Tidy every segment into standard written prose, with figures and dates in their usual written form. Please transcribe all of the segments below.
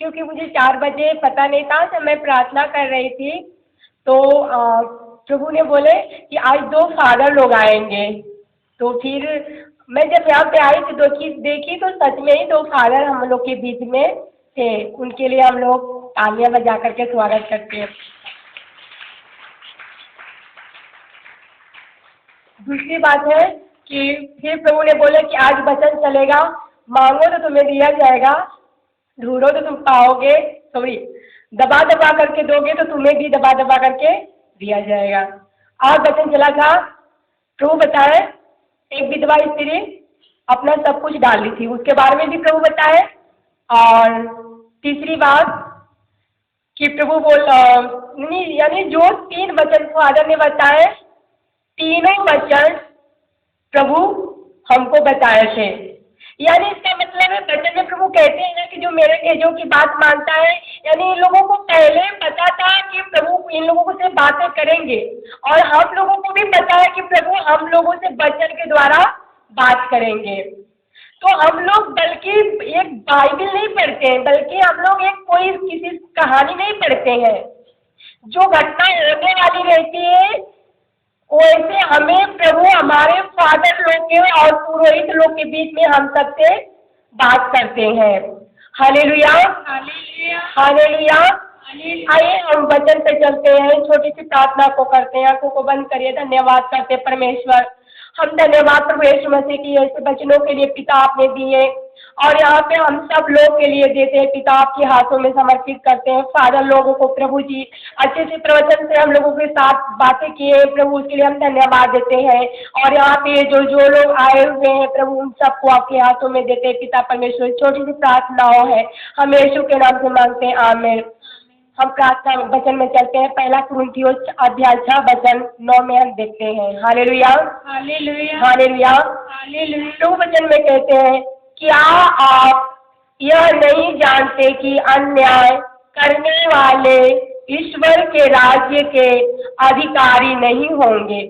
क्योंकि मुझे 4 बजे पता नहीं था, तो मैं प्रार्थना कर रही थी, तो प्रभु ने बोले कि आज 2 फादर लोग आएंगे। तो फिर मैं जब यहाँ पे आई तो देखी तो सच में ही 2 फादर हम लोग के बीच में थे। उनके लिए हम लोग तालियां बजा करके स्वागत करते हैं। दूसरी बात है कि फिर प्रभु ने बोले कि आज वचन चलेगा, मांगो तो तुम्हें दिया जाएगा, ढूंढो तो तुम पाओगे, सॉरी, दबा दबा करके दोगे तो तुम्हें भी दबा दबा करके दिया जाएगा। आज वचन चला था, प्रभु बताए एक विधवा स्त्री अपना सब कुछ डाल ली थी, उसके बारे में भी प्रभु बताए। और तीसरी बात कि प्रभु यानी जो 3 वचन फादर ने बताए, तीनों वचन प्रभु हमको बताए थे। यानी इसका मतलब है, वचन में प्रभु कहते हैं ना कि जो मेरे भेजों की बात मानता है, यानी इन लोगों को पहले पता था कि प्रभु इन लोगों से बातें करेंगे, और हम लोगों को भी पता है कि प्रभु हम लोगों से वचन के द्वारा बात करेंगे। तो हम लोग बल्कि एक बाइबल नहीं पढ़ते हैं, बल्कि हम लोग एक कोई किसी कहानी नहीं पढ़ते हैं। जो घटना होने वाली रहती है वैसे हमें प्रभु हमारे फादर लोग के और पुरोहित लोग के बीच में हम सबसे बात करते हैं। Hallelujah, hallelujah. आइए हम वचन पे चलते हैं, छोटी सी प्रार्थना को करते हैं, आंखों को बंद करिए, धन्यवाद करते परमेश्वर। हम धन्यवाद प्रभु यीशु मसीह की ऐसे वचनों के लिए पिता आपने दिए, और यहाँ पे हम सब लोग के लिए देते हैं पिता, आपके हाथों में समर्पित करते हैं। फादर लोगों को प्रभु जी अच्छे से प्रवचन से हम लोगों के साथ बातें किए प्रभु, उसके लिए हम धन्यवाद देते हैं। और यहाँ पे जो लोग आए हुए हैं प्रभु, उन सबको आपके हाथों में देते हैं पिता परमेश्वर। छोटी सी प्रार्थनाओं है, हम यीशु के नाम से मांगते हैं, आमीन। हम प्रार्थना वचन में चलते हैं। पहला कुरिन्थियों अध्याय 6 वचन 9 में हम देखते हैं। Hallelujah, hallelujah, hallelujah, hallelujah. तो वचन में कहते हैं, क्या आप यह नहीं जानते कि अन्याय करने वाले ईश्वर के राज्य के अधिकारी नहीं होंगे?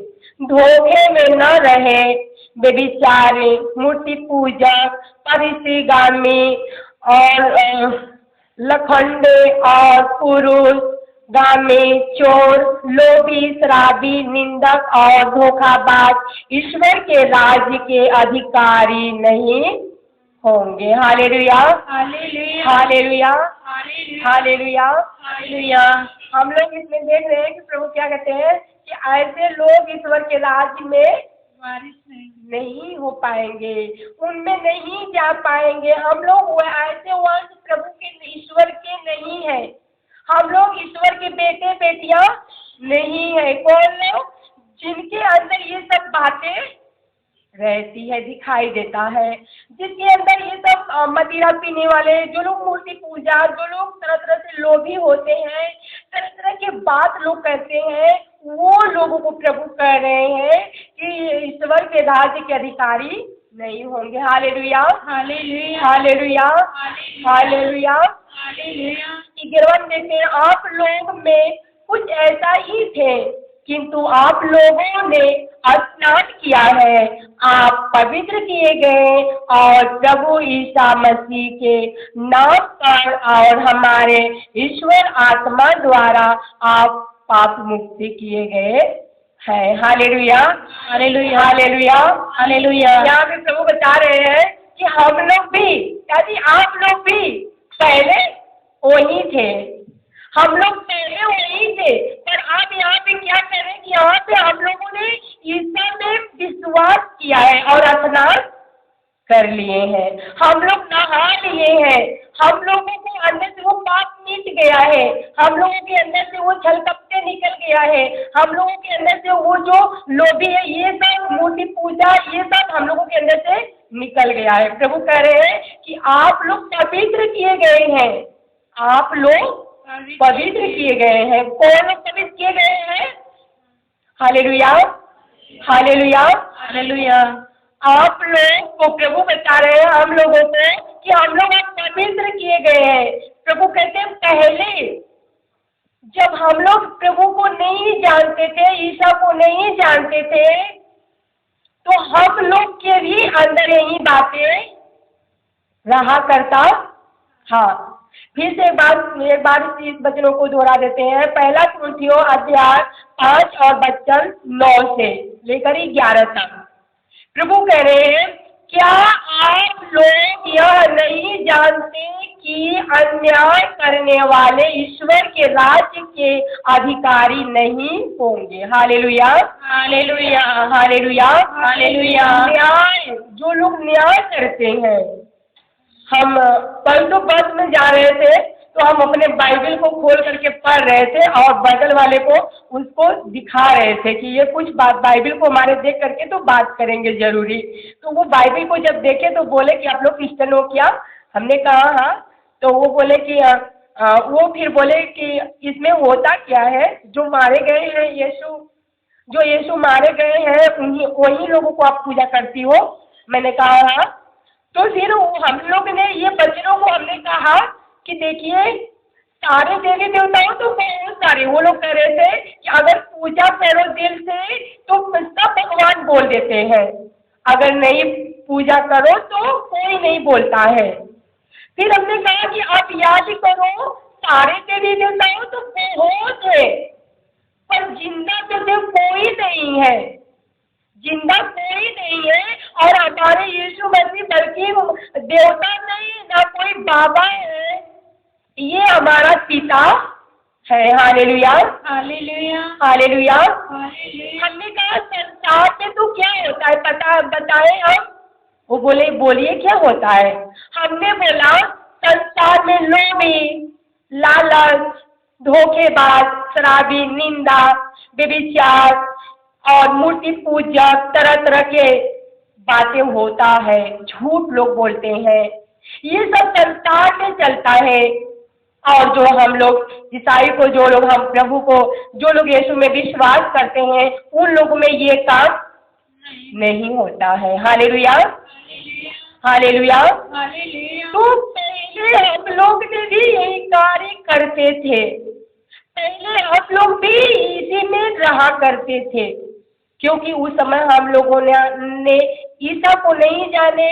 धोखे में न रहे, व्यभिचारी, मूर्ति पूजक, परिसीगामी और लखंडे और पुरुष गामी, चोर, लोभी, शराबी, निंदक और धोखाबाज ईश्वर के राज्य के अधिकारी नहीं होंगे। Hallelujah, hallelujah, hallelujah, hallelujah, hallelujah. हम लोग इसमें देख रहे हैं कि प्रभु क्या कहते हैं कि ऐसे लोग ईश्वर के राज्य में वारिस नहीं हो पाएंगे, उनमें नहीं जा पाएंगे। हम लोग ऐसे वंश प्रभु के ईश्वर के नहीं है, हम लोग ईश्वर के बेटे बेटियां नहीं है। कौन लोग? जिनके अंदर ये सब बातें रहती है, दिखाई देता है, जिसके अंदर ये सब मदिरा पीने वाले, जो लोग मूर्ति पूजा, जो लोग तरह तरह से लोभी होते हैं, तरह तरह के बात लोग करते हैं, वो लोगों को प्रभु कह रहे हैं कि ईश्वर के राज्य के अधिकारी नहीं होंगे। Hallelujah, hallelujah, hallelujah, hallelujah, hallelujah. 11 देखते हैं, आप लोग में कुछ ऐसा ही थे, किंतु आप लोगों ने स्नान किया है, आप पवित्र किए गए और प्रभु ईसा मसीह के नाम पर और हमारे ईश्वर आत्मा द्वारा आप पाप मुक्ति किए गए हैं। Hallelujah, hallelujah, hallelujah, hallelujah. यहाँ पे प्रभु बता रहे हैं कि हम लोग भी, यानी आप लोग भी पहले वही थे, हम लोग पहले वही थे, पर आप यहाँ पे क्या करें कि यहाँ पे हम लोगों ने ईसा में विश्वास किया है और स्नान कर लिए हैं, हम लोग नहा लिए हैं, हम लोगों के अंदर से वो पाप मिट गया है, हम लोगों के अंदर से वो छल कपटे निकल गया है, हम लोगों के अंदर से वो जो लोभी है, ये सब मूर्ति पूजा, ये सब हम लोगों के अंदर से निकल गया है। प्रभु कह रहे हैं कि आप लोग पवित्र किए गए हैं, आप लोग पवित्र किए गए हैं। कौन लोग पवित्र किए गए हैं? Hallelujah, hallelujah, hallelujah. आप लोग को प्रभु बता रहे हैं, हम लोगों को, कि हम लोग पवित्र किए गए हैं। प्रभु कहते हैं पहले जब हम लोग प्रभु को नहीं जानते थे, ईसा को नहीं जानते थे, तो हम लोग के भी अंदर यही बातें रहा करता। हाँ, फिर से एक बार इस वचनों को दोहरा देते हैं। पहला कुरिन्थियों अध्याय 5 और वचन 9 से लेकर 11 तक प्रभु कह रहे हैं, क्या आप लोग यह नहीं जानते कि अन्याय करने वाले ईश्वर के राज्य के अधिकारी नहीं होंगे। Hallelujah, hallelujah, hallelujah, hallelujah. न्याय, जो लोग न्याय करते हैं, हम कल तो बस में जा रहे थे तो हम अपने बाइबल को खोल करके पढ़ रहे थे और बगल वाले को उसको दिखा रहे थे कि ये कुछ बात बाइबल को हमारे देख करके तो बात करेंगे जरूरी। तो वो बाइबल को जब देखे तो बोले कि आप लोग क्रिश्चियन हो क्या? हमने कहा हाँ। तो वो बोले कि वो फिर बोले कि इसमें होता क्या है, जो मारे गए हैं जो यीशु मारे गए हैं वही लोगों को आप पूजा करती हो? मैंने कहा हाँ। तो फिर हम लोग ने ये बच्चों को हमने कहा कि देखिए, सारे देवी देवताओं तो बहुत सारे, वो लोग कह रहे थे कि अगर पूजा करो दिल से तो सब भगवान बोल देते हैं, अगर नहीं पूजा करो तो कोई नहीं बोलता है। फिर हमने कहा कि आप याद करो, सारे देवी देवताओं तो बहुत है, पर जिंदा तो कोई नहीं है, जिंदा कोई नहीं है। और हमारे यीशु मसीह बल्कि देवता नहीं, ना कोई बाबा है, ये हमारा पिता है। Hallelujah, hallelujah, hallelujah. हमने कहा संसार में तो क्या होता है पता बताएं हम? वो बोले बोलिए क्या होता है? हमने बोला संसार में लोभी, लालच, धोखेबाज, शराबी, निंदा, व्यभिचार और मूर्ति पूजक, तरह तरह के बातें होता है, झूठ लोग बोलते हैं, ये सब संसार में चलता है। और जो हम लोग ईसाई को, जो लोग हम प्रभु को, जो लोग यीशु में विश्वास करते हैं, उन लोगों में ये काम नहीं होता है। Hallelujah, hallelujah. तो पहले हम लोग ने भी यही कार्य करते थे, पहले हम लोग भी इसी में रहा करते थे, क्योंकि उस समय हम लोगों ने ईसा को नहीं जाने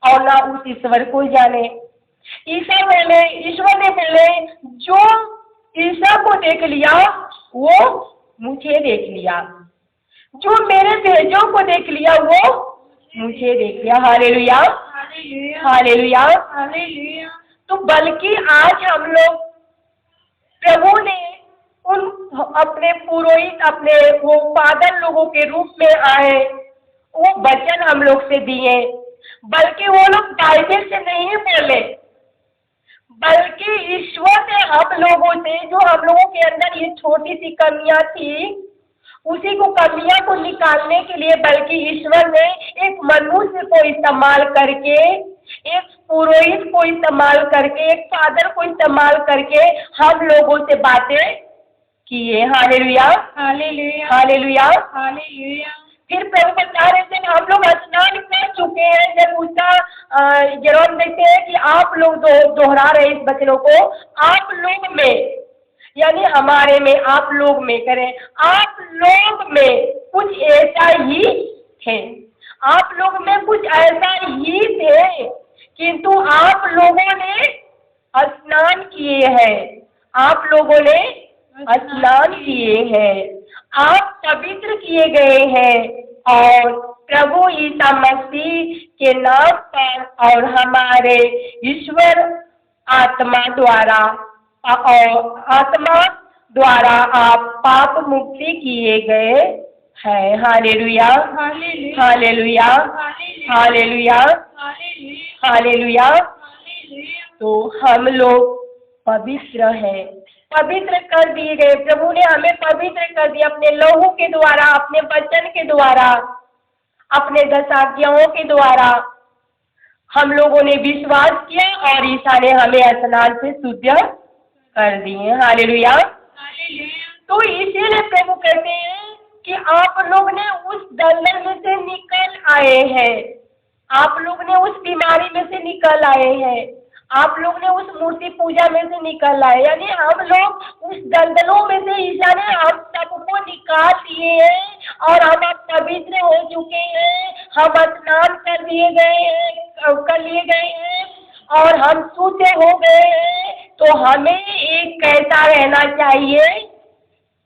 और ना उस ईश्वर को जाने। ईश्वर ने बोले, जो ईसा को देख लिया वो मुझे देख लिया, जो मेरे भेजों को देख लिया वो मुझे देख लिया। Hallelujah, hallelujah, hallelujah. तो बल्कि आज हम लोग, प्रभु ने उन अपने पुरोहित, अपने वो फादर लोगों के रूप में आए, वो वचन हम लोग से दिए, बल्कि वो लोग बाइबल से नहीं बोले, बल्कि ईश्वर ने हम लोगों से, जो हम लोगों के अंदर ये छोटी सी कमियां थी, उसी को कमियां को निकालने के लिए बल्कि ईश्वर ने एक मनुष्य को इस्तेमाल करके, एक पुरोहित को इस्तेमाल करके, एक फादर को इस्तेमाल करके हम लोगों से बातें किए। Hallelujah, hallelujah, hallelujah, hallelujah. फिर प्रभु बता रहे थे हम लोग स्नान कर चुके हैं। जब उसका जरूर देखते हैं कि आप लोग दोहरा रहे इस वचनों को, आप लोग में यानी हमारे में, आप लोग में करें, आप लोग में कुछ ऐसा ही थे, आप लोग में कुछ ऐसा ही थे, किंतु आप लोगों ने स्नान किए हैं, आप लोगों ने स्नान किए हैं, आप पवित्र किए गए हैं और प्रभु ईसा मसीह के नाम पर और हमारे ईश्वर आत्मा द्वारा आप पाप मुक्ति किए गए हैं। Hallelujah, hallelujah, hallelujah, hallelujah. तो हम लोग पवित्र हैं, पवित्र कर दिए गए। प्रभु ने हमें पवित्र कर दिया अपने लहू के द्वारा, अपने वचन के द्वारा, अपने 10 आज्ञाओं के द्वारा। हम लोगों ने विश्वास किया और ईसा ने हमें स्नान से शुद्ध कर दिए। हालेलुया। तो इसीलिए प्रभु कहते हैं कि आप लोग ने उस दलदल में से निकल आए हैं, आप लोग ने उस बीमारी में से निकल आए हैं, आप लोग ने उस मूर्ति पूजा में से निकल आए, यानी हम लोग उस दलदलों में से ईसा ने हम सबको निकाल दिए हैं और हम अब पवित्र हो चुके हैं, हम स्नान कर लिए गए हैं और हम सूते हो गए हैं, तो हमें एक कैसा रहना चाहिए?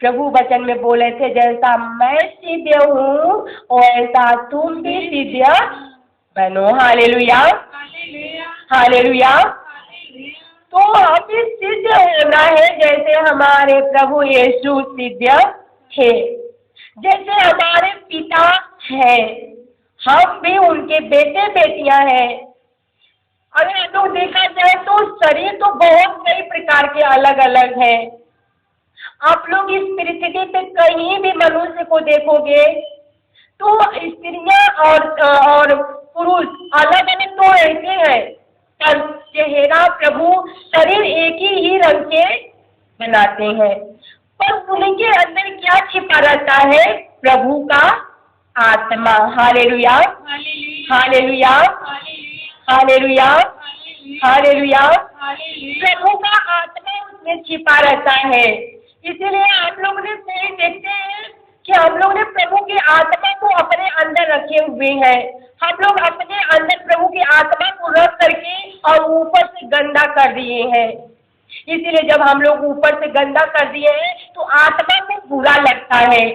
प्रभु वचन में बोले थे जैसा मैं सीधे हूँ वैसा तुम भी सीधे बनो। Hallelujah, hallelujah. तो हमें सिद्ध होना है जैसे हमारे प्रभु यीशु सिद्ध थे, जैसे हमारे पिता है, हम भी उनके बेटे बेटियां हैं। अगर हम लोग देखा जाए तो शरीर तो बहुत कई प्रकार के अलग अलग हैं। आप लोग इस पृथ्वी पे कहीं भी मनुष्य को देखोगे तो स्त्रियां और पुरुष अलग अलग तो रहते हैं, पर चेहरा प्रभु शरीर एक ही रंग के बनाते हैं, पर उनके अंदर क्या छिपा रहता है? प्रभु का आत्मा। Hallelujah, hallelujah, hallelujah, hallelujah. प्रभु का आत्मा उसमें छिपा रहता है। इसीलिए हम लोग ने सही देखते हैं कि हम लोग ने प्रभु की आत्मा को अपने अंदर रखे हुए हैं। हम लोग अपने अंदर प्रभु की आत्मा को रख करके और ऊपर से गंदा कर दिए हैं। इसीलिए जब हम लोग ऊपर से गंदा कर दिए हैं तो आत्मा को बुरा लगता है,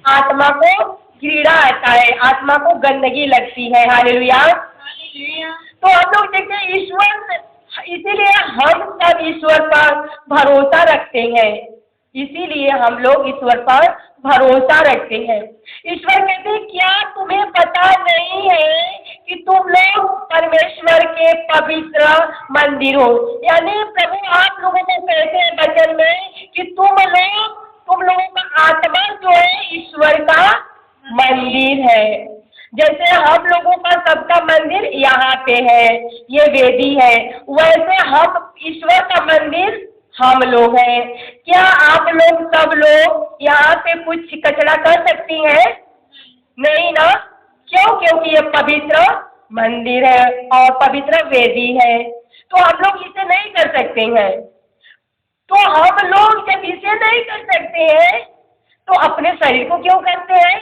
आत्मा को घृणा आता है, आत्मा को गंदगी लगती है। हालेलुया। तो हम लोग देखते हैं ईश्वर, इसीलिए हम सब ईश्वर पर भरोसा रखते हैं, इसीलिए हम लोग ईश्वर पर भरोसा रखते हैं। ईश्वर कहते हैं क्या तुम्हें पता नहीं है कि तुम लोग परमेश्वर के पवित्र मंदिर हो? यानी प्रभु आप लोगों को कहते हैं वचन में कि तुम लोगों का आत्मा जो है ईश्वर का मंदिर है। जैसे हम लोगों का सबका मंदिर यहाँ पे है, ये वेदी है, वैसे हम ईश्वर का मंदिर हम लोग हैं। क्या आप लोग सब लोग यहाँ पे कुछ कचरा कर सकती हैं? नहीं ना। क्यों? क्योंकि ये पवित्र मंदिर है और पवित्र वेदी है, तो हम लोग इसे नहीं कर सकते हैं। तो हम लोग जब इसे नहीं कर सकते हैं तो अपने शरीर को क्यों करते हैं?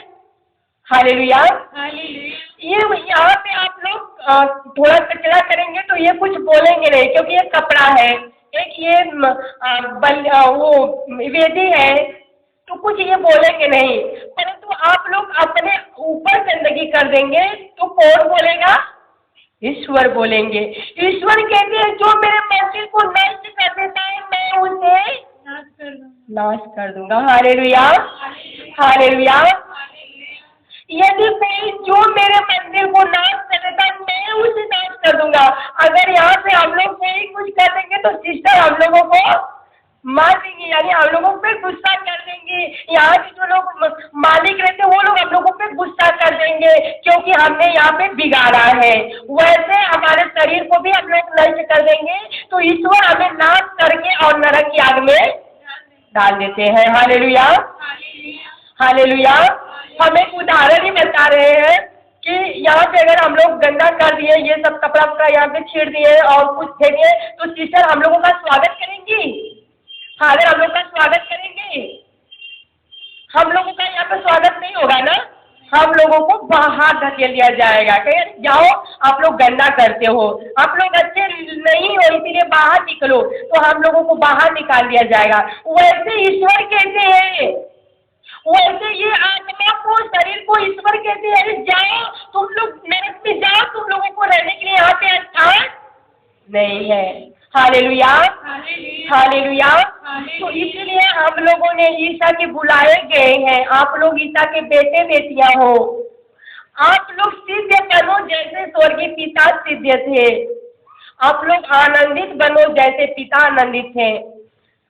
हालेलुया। ये यहाँ पे आप लोग थोड़ा कचरा करेंगे तो ये कुछ बोलेंगे नहीं, क्योंकि ये कपड़ा है, एक ये वो वेदी है, तो कुछ ये बोलेंगे नहीं। परंतु आप लोग अपने ऊपर गंदगी कर देंगे तो कौन बोलेगा? ईश्वर बोलेंगे। ईश्वर कहते हैं जो मेरे मंदिर को नष्ट कर देता है मैं उसे नाश कर दूंगा। Hallelujah, hallelujah. यदि कोई जो मेरे मंदिर को नाश कर देता है मैं उसे नाश कर दूंगा। अगर यहाँ पे हम लोग कोई कुछ कर देंगे तो सिस्टर हम लोगों को मार देंगी, यानी हम लोगों पे गुस्सा कर देंगे। यहाँ के जो लोग मालिक रहते हैं वो लोग हम लोगों पे गुस्सा कर देंगे क्योंकि हमने यहाँ पे बिगाड़ा है। वैसे हमारे शरीर को भी हम लोग नष्ट कर देंगे तो ईश्वर हमें नाश करके और नरक की आग में डाल देते हैं। Hallelujah, hallelujah. हम एक उदाहरण ही बता रहे हैं कि यहाँ पे अगर हम लोग गंदा कर दिए, ये सब कपड़ा वपड़ा यहाँ पे छीड़ दिए और कुछ दे दिए तो सिस्टर हम लोगों का स्वागत करेंगी? फादर हम लोग का स्वागत करेंगे? हम लोगों का यहाँ पे स्वागत नहीं होगा ना। हम लोगों को बाहर धकेल दिया जाएगा कि जाओ आप लोग गंदा करते हो, आप लोग अच्छे नहीं हो इसीलिए बाहर निकलो, तो हम लोगों को बाहर निकाल दिया जाएगा। वैसे ईश्वर कहते हैं, वैसे ये आत्मा को शरीर को ईश्वर कहते हैं जाओ तुम लोग नरक में जाओ, तुम लोगों को रहने के लिए यहाँ पे स्थान नहीं है। Hallelujah, hallelujah. तो इसलिए हम लोगों ने ईसा के बुलाए गए हैं, आप लोग ईसा के बेटे बेटियां हो। आप लोग सिद्ध बनो जैसे स्वर्गीय पिता सिद्ध थे, आप लोग आनंदित बनो जैसे पिता आनंदित थे।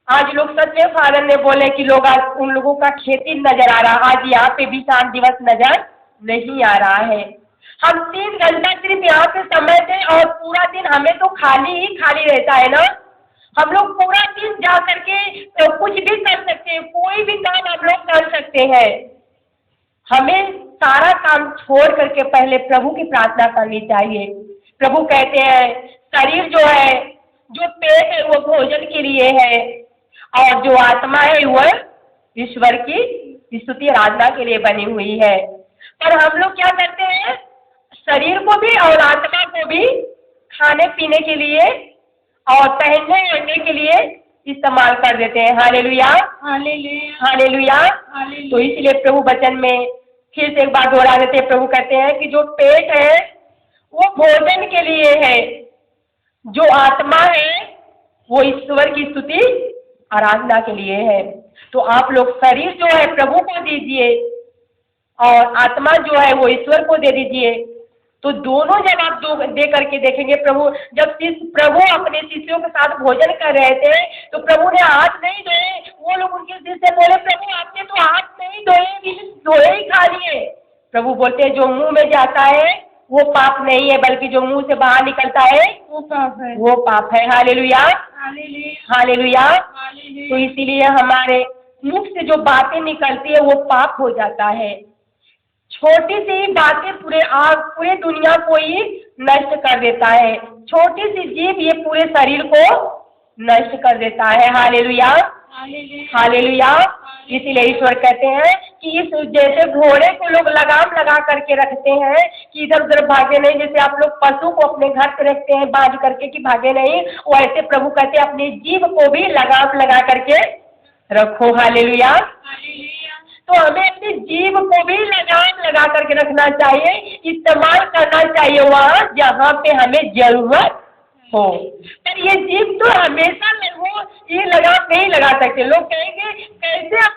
आज लोग सच में फादर ने बोले कि लोग आज उन लोगों का खेती नजर आ रहा, आज यहाँ पे भी शांत दिवस नजर नहीं आ रहा है। हम 3 घंटा सिर्फ यहाँ पे समय दें और पूरा दिन हमें तो खाली ही खाली रहता है ना। हम लोग पूरा दिन जा करके तो कुछ भी कर सकते हैं, कोई भी काम हम लोग कर सकते हैं। हमें सारा काम छोड़ करके पहले प्रभु की प्रार्थना करनी चाहिए। प्रभु कहते हैं शरीर जो है, जो पेट है वो भोजन के लिए है और जो आत्मा है वह ईश्वर की स्तुति आराधना के लिए बनी हुई है। पर हम लोग क्या करते हैं? शरीर को भी और आत्मा को भी खाने पीने के लिए और पहनने ओढ़ने के लिए इस्तेमाल कर देते हैं। Hallelujah, hallelujah, hallelujah. हालेलुया। तो इसलिए प्रभु वचन में फिर से एक बार दोहरा देते हैं। प्रभु कहते हैं कि जो पेट है वो भोजन के लिए है, जो आत्मा है वो ईश्वर की स्तुति आराधना के लिए है। तो आप लोग शरीर जो है प्रभु को दीजिए और आत्मा जो है वो ईश्वर को दे दीजिए। तो दोनों जब आप दे करके देखेंगे, प्रभु अपने शिष्यों के साथ भोजन कर रहे थे तो प्रभु ने हाथ नहीं धोए। वो लोग उनके शिष्य बोले, प्रभु आपने तो हाथ नहीं धोए, धोए ही खा लिए। प्रभु बोलते हैं जो मुंह में जाता है वो पाप नहीं है, बल्कि जो मुंह से बाहर निकलता है वो पाप है, वो पाप है। Hallelujah, hallelujah, hallelujah. हालेलुया। तो इसीलिए हमारे मुख से जो बातें निकलती है वो पाप हो जाता है। छोटी सी बातें पूरे दुनिया को ही नष्ट कर देता है। छोटी सी जीभ ये पूरे शरीर को नष्ट कर देता है। Hallelujah, hallelujah, hallelujah. इसीलिए ईश्वर कहते हैं कि इस जैसे घोड़े को लोग लगाम लगा करके रखते हैं कि इधर उधर भागे नहीं, जैसे आप लोग पशु को अपने घर पे रखते हैं बांध करके कि भागे नहीं, वैसे प्रभु कहते हैं अपनी जीभ को भी लगाम लगा करके रखो। हालेलुया। हालेलुया। तो हमें अपनी जीभ को भी लगाम लगा करके रखना चाहिए, इस्तेमाल करना चाहिए वहाँ जहाँ पे हमें जरूरत हो। पर ये जीभ तो हमेशा हो, ये लगाम नहीं लगा सकते। लोग कहेंगे कैसे आप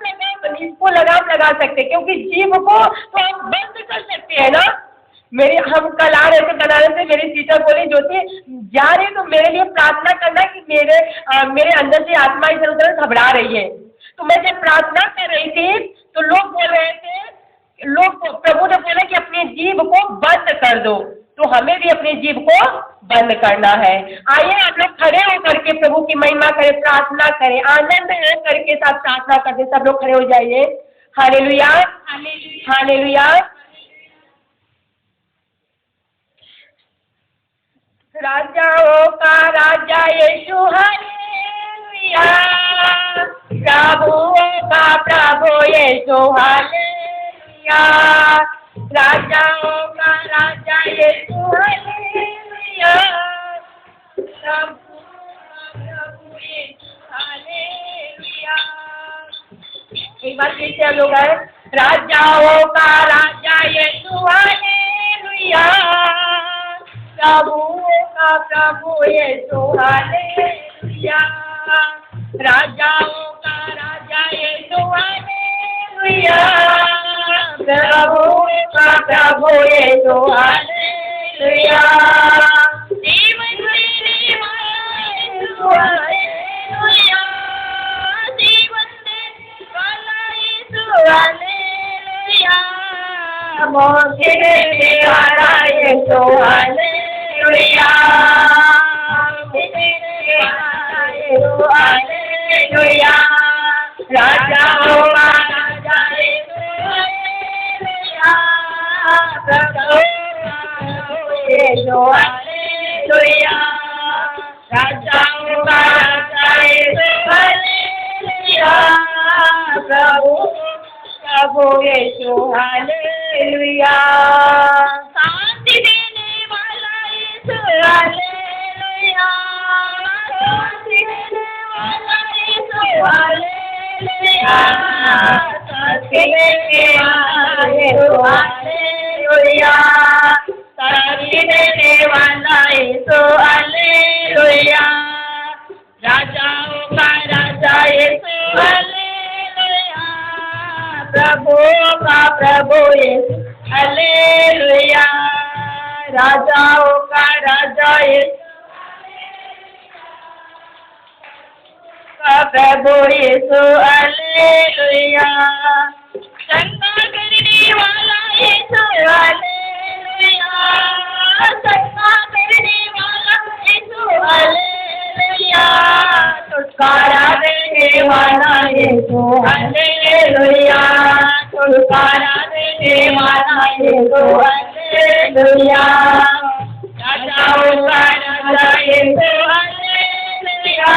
इसको लगाम लगा सकते, क्योंकि जीभ को तो आप बंद कर सकते हैं ना। हम कल आ रहे थे बनारस से, मेरी टीचर बोली ज्योति जा रही तो मेरे लिए प्रार्थना करना कि मेरे अंदर से आत्मा इधर उधर घबरा रही है। तो मैं जब प्रार्थना कर रही थी तो लोग बोल रहे थे, प्रभु ने बोला कि अपनी जीभ को बंद कर दो। तो हमें भी अपनी जीभ को बंद करना है। आइए आप लोग खड़े होकर के प्रभु की महिमा करें, प्रार्थना करें, आनंद होकर के साथ प्रार्थना करते। सब लोग खड़े हो जाइए। Hallelujah, hallelujah, hallelujah. राजाओं का राजा यीशु, हालेलुया। प्रभुओं का प्रभु यीशु, हालेलुया। राजाओं का राजा यीशु, हालेलुया। प्रभुओं का प्रभु यीशु, हालेलुया। एक बार फिर से हम लोग हैं। राजाओं का राजा यीशु, हालेलुया। प्रभुओं का प्रभु यीशु, हालेलुया। राजाओं का राजा यीशु, हालेलुया। प्रभुओं का प्रभु यीशु, हालेलुया। जीवन देने वाला यीशु, हालेलुया। जीवन देने वाला यीशु, हालेलुया। मौत देने वाला यीशु, हालेलुया। हालेलुया। राजाओं का राजा यीशु, हालेलुया। प्रभु यीशु, हालेलुया। राजाओं का राजा यीशु, हालेलुया। प्रभु यीशु, हालेलुया। शांति देने वाला यीशु, हालेलुया। शांति देने वाला यीशु, हालेलुया। शांति देने वाला यीशु, हालेलुया। शांति देने वाला यीशु, हालेलुया। राजाओं का राजा यीशु, हालेलुया। प्रभु का प्रभु यीशु, हालेलुया। राजाओं का राजा यीशु, प्रभु यीशु, हालेलुया। चंगा करने वाला यीशु, हालेलुया। चंगा करने वाला यीशु, हालेलुया। छुटकारा देने वाला यीशु, हालेलुया। छुटकारा देने वाला यीशु, हालेलुया। राजाओं का राजा यीशु, हालेलुया।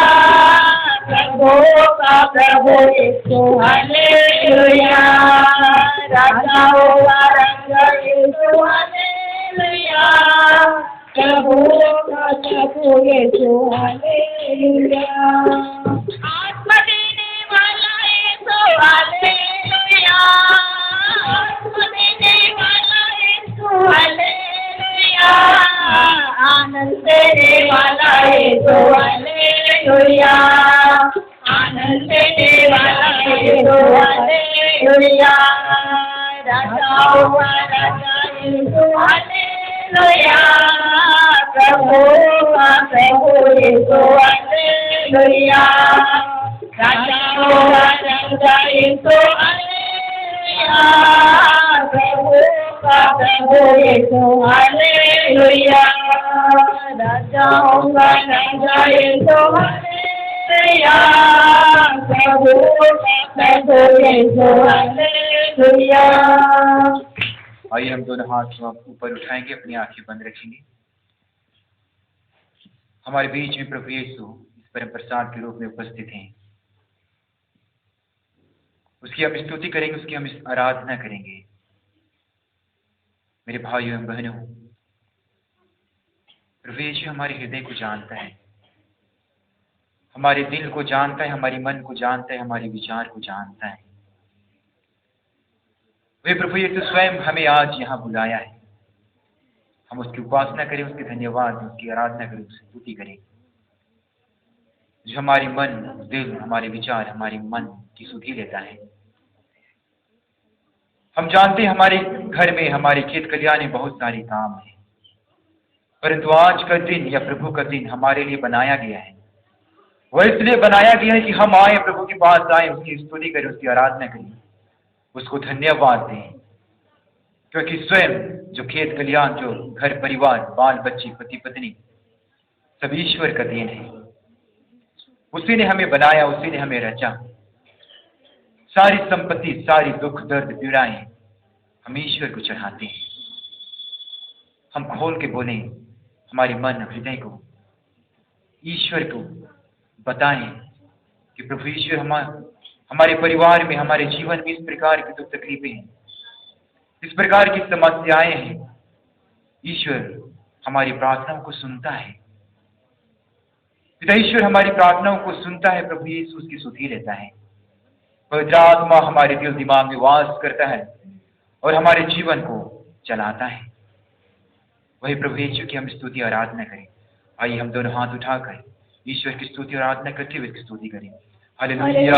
प्रभु का प्रभु यीशु, हालेलुया। राजाओं का राजा यीशु, हालेलुया। प्रभु का प्रभु यीशु हालेलुया। आत्मा देने वाला यीशु हालेलुया। आत्मा देने वाला यीशु हालेलुया। आनंद देने वाला यीशु हालेलुया। आनंद देने वाला यीशु हालेलुया। राजाओं का राजा यीशु हालेलुया। प्रभु का प्रभु यीशु हालेलुया। राजाओं का राजा यीशु हालेलुया। प्रभु का प्रभु यीशु हालेलुया। राजाओं का राजा यीशु हालेलुया। प्रभु का प्रभु यीशु हालेलुया। आइए हम दोनों हाथ ऊपर उठाएंगे, अपनी आंखें बंद रखेंगे। हमारे बीच में प्रभु यीशु इस परम प्रसाद के रूप में उपस्थित हैं। उसकी हम स्तुति करेंगे, उसकी हम आराधना करेंगे। मेरे भाइयों एवं बहनों, प्रभु यीशु हमारे हृदय को जानता है, हमारे दिल को जानता है, हमारे मन को जानता है, हमारे विचार को जानता है। वे प्रभु यीशु स्वयं हमें आज यहाँ बुलाया है। हम उसकी उपासना करें, उसके धन्यवाद, उसकी आराधना करें, उसकी स्तुति करें। जो हमारे मन, दिल, हमारे विचार, हमारे मन की सुधि लेता है। हम जानते हैं हमारे घर में, हमारे खेत खलियान में बहुत सारे काम हैं, परंतु आज का दिन या प्रभु का दिन हमारे लिए बनाया गया है। वह इसलिए बनाया गया है कि हम आए, प्रभु के पास आए, उसकी स्तुति करें, उसकी आराधना करें, उसको धन्यवाद दें। क्योंकि स्वयं जो खेत खलियान, जो घर परिवार, बाल बच्चे, पति पत्नी, सब ईश्वर का देन है। उसी ने हमें बनाया, उसी ने हमें रचा। सारी संपत्ति, सारी दुख दर्द पीड़ाएं हम ईश्वर को चढ़ाते हैं। हम खोल के बोले, हमारे मन हृदय को ईश्वर को बताएं कि प्रभु ईश्वर हमारे परिवार में, हमारे जीवन में इस प्रकार की दुख तकलीफें हैं, इस प्रकार की समस्याएं हैं। ईश्वर हमारी प्रार्थनाओं को सुनता है। पिता ईश्वर हमारी प्रार्थनाओं को सुनता है। प्रभु यीशु उसकी सुधि लेता है। पवित्र आत्मा हमारे दिल दिमाग में वास करता है और हमारे जीवन को चलाता है। वही प्रभु यीशु की हम स्तुति आराधना करें। आइए हम दोनों हाथ उठाकर ईश्वर की स्तुति और आराधना करते हुए इसकी स्तुति करें। हालेलुया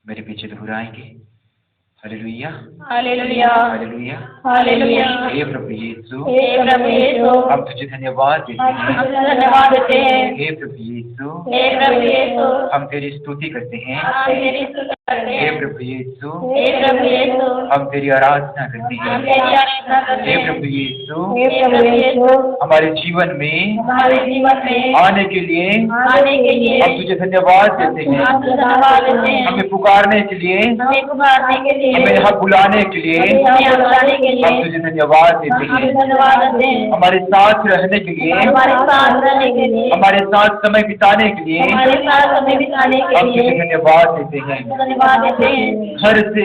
मेरे पीछे दोहराएंगे। Hallelujah hallelujah hallelujah hallelujah. हे प्रभु यीशु, हे प्रभु यीशु, हम तुझे धन्यवाद देते हम हैं। तुझे धन्यवाद देते हैं। हे प्रभु यीशु, हे प्रभु यीशु, हम तेरी स्तुति करते हैं। हम तेरी स्तुति करते हे हैं। प्रभु यीशु, हे प्रभु यीशु, हम तेरी आराधना करते हम हैं। तेरी आराधना करते हे हैं। प्रभु यीशु, हे प्रभु यीशु, हमारे जीवन में हमारे जीवन में आने के लिए आने के लिए हम तुझे धन्यवाद देते हैं। हम तुझे धन्यवाद देते हैं। हमें पुकारने के लिए, हमें पुकारने के लिए, हमें यहाँ बुलाने के लिए हमें बुलाने के लिए हम तुझे धन्यवाद देते हम हैं। धन्यवाद देते हैं। हमारे साथ रहने के लिए, हमारे साथ रहने के लिए, हमारे साथ समय बिताने के लिए हमारे साथ समय बिताने के हम तुझे लिए धन्यवाद देते हैं। धन्यवाद देते हैं। घर से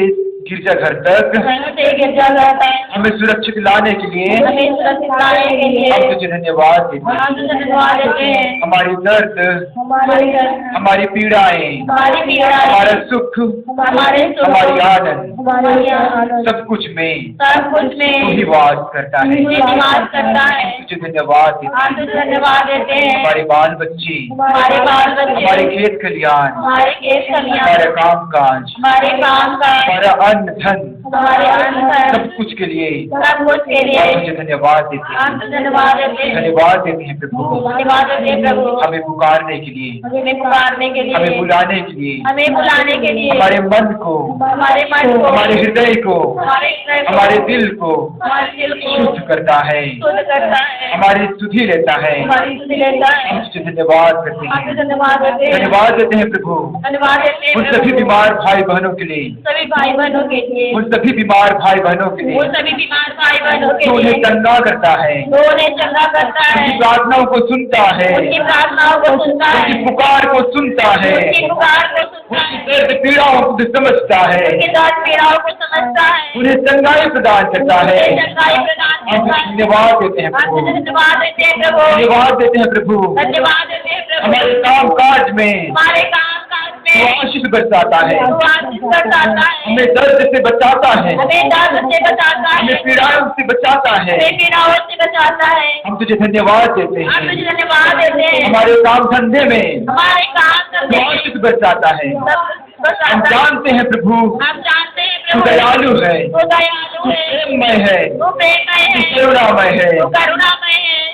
गिरजाघर तक घरों से गिरजाघर तक हमें सुरक्षित लाने के लिए हमें सुरक्षित लाने के लिए हम तुझे धन्यवाद देते हैं। हम तुझे धन्यवाद देते हैं। हमारी दर्द, हमारे घर, हमारी पीड़ाएं, हमारी पीड़ा, हमारा सुख, हमारे सुख, हमारी आनंद, हमारी आनंद, सब कुछ में सब कुछ तू ही में वास करता है। तू ही निवास करता है। तुझे धन्यवाद देते हम हैं। तुझे धन्यवाद देते हैं। हमारे बाल बच्चे, हमारे बाल बच्चे, हमारे खेत खलियान, हमारे खेत खलियान, हमारा काम काज, हमारे काम का, हमारा अन्न धन, हमारे अन्न सब कुछ के लिए सब कुछ के हम लिए तुझे धन्यवाद देते हैं। हम तुझे धन्यवाद देते हैं। धन्यवाद देते हैं प्रभु, धन्यवाद देते हैं प्रभु, हमें पुकारने के लिए, हमें पुकारने के हमें लिए, बुलाने के लिए, हमें बुलाने के लिए, हमारे मन को, हमारे मन को, हमारे हृदय को, हमारे हृदय को, हमारे दिल को हमारे दिल को शुद्ध करता है, शुद्ध करता है, हमारी स्तुति लेता है। हमारी स्तुति लेता है। हम तुझे धन्यवाद करते आपको हैं। धन्यवाद देते हैं। धन्यवाद देते हैं प्रभु धन्यवाद देते हैं उन सभी प्रभु, बीमार भाई बहनों के लिए, सभी भाई बहनों के लिए, उन सभी बीमार भाई बहनों के लिए उन सभी बीमार भाई बहनों के जो लिए उन्हें चंगा करता है, जो उन्हें चंगा करता है, उनकी प्रार्थनाओं को सुनता है, उनकी प्रार्थनाओं को सुनता है, उनकी पुकार को सुनता है, उनकी पुकार को सुनता उनकी है, दर्द पीड़ाओं को समझता है, उनकी दर्द पीड़ाओं को समझता है, उन्हें चंगाई प्रदान करता है। उन्हें चंगाई प्रदान हम करता है। धन्यवाद देते हैं हम प्रभु, तुझे धन्यवाद देते हैं प्रभु, धन्यवाद देते हैं प्रभु। धन्यवाद देते हैं प्रभु, हमारे काम काज में हमारे काम काज तू में आशीष बरसाता है, तू आशीष बरसाता है, हमें दर्द से बचाता है, हमें दर्द से बचाता है, हमें पीड़ाओं से बचाता है। हमें पीड़ाओं से बचाता है। हम तुझे धन्यवाद देते हम हैं। तुझे धन्यवाद देते हैं। हमारे काम धंधे में हमारे काम तू करते हैं, आशीष बरसाता है। सब हम बरसाता है। जानते हैं प्रभु हम जानते हैं तू प्रभु, दयालु है, तू दयालु तू है, प्रेममय है, तू प्रेममय तू है, करुणामय है, तू करुणामय है,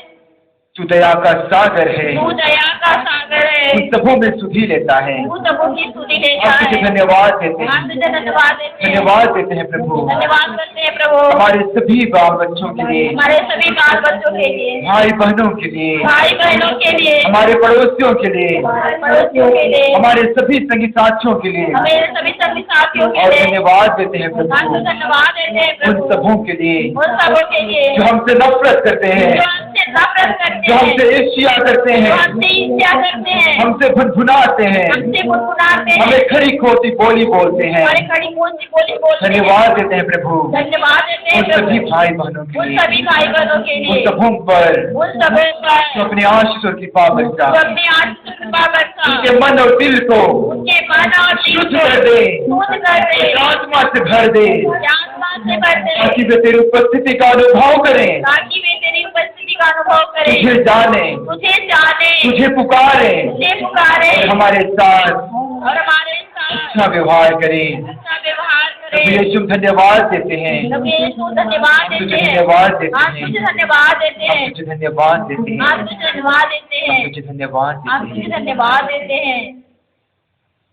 तू दया का सागर है, तू दया का सागर है, उन सबों में सुधि लेता है। तू सबों की स्तुति लेता हम तुझे है। धन्यवाद देते हम हैं, तुझे धन्यवाद देते हैं। धन्यवाद देते हैं प्रभु धन्यवाद करते हैं प्रभु, हमारे सभी बाल बच्चों के लिए, हमारे सभी बाल बच्चों के लिए, भाई बहनों के लिए, भाई बहनों के लिए, हमारे पड़ोसियों के लिए, हमारे पड़ोसियों के लिए, हमारे सभी संगी साथियों के लिए हमें सभी संगी साथियों के और लिए धन्यवाद देते हैं हम तो प्रभु धन्यवाद देते हैं उन प्रभु, सबों के लिए उन सबों के लिए जो हमसे नफरत करते हैं, जो हमसे नफरत करते जो हैं, हमसे ईर्ष्या करते जो हैं, हमसे ईर्ष्या करते हैं, हमसे भुनभुनाते हैं, हमसे मुस्कुराते हैं, हमें खरी खोटी बोली बोलते हैं। हमारे खड़ी बोली बोली बोलते हैं। धन्यवाद देते हैं प्रभु धन्यवाद देते हैं उन सभी प्रभु, भाई बहनों के उन लिए, सभी भाई बहनों के उन लिए, सबों पर उन सबों पर जो अपने आशीष और कृपा बरसा, जो अपने आशीष कृपा बरसा, उनके मन और दिल को उनके मन और दिल शुद्ध को कर दे, शुद्ध कर दे, आत्मा से भर दे, आत्मा से भर दे, ताकि वे तेरी उपस्थिति का अनुभव करें, ताकि वे तेरी उपस्थिति का अनुभव करें, तुझे जाने, तुझे जाने, तुझे पुकारे तुझे पुकारे और हमारे साथ और हमारे साथ अच्छा व्यवहार करें। अच्छा व्यवहार प्रभु करें। यीशु धन्यवाद देते हैं, प्रभु यीशु धन्यवाद हम तुझे देते हैं, धन्यवाद देते आप हैं, तुझे धन्यवाद देते हम हैं, तुझे धन्यवाद देते आप हैं, तुझे धन्यवाद देते हम हैं, तुझे धन्यवाद आप देते तुझे हैं। धन्यवाद देते हैं।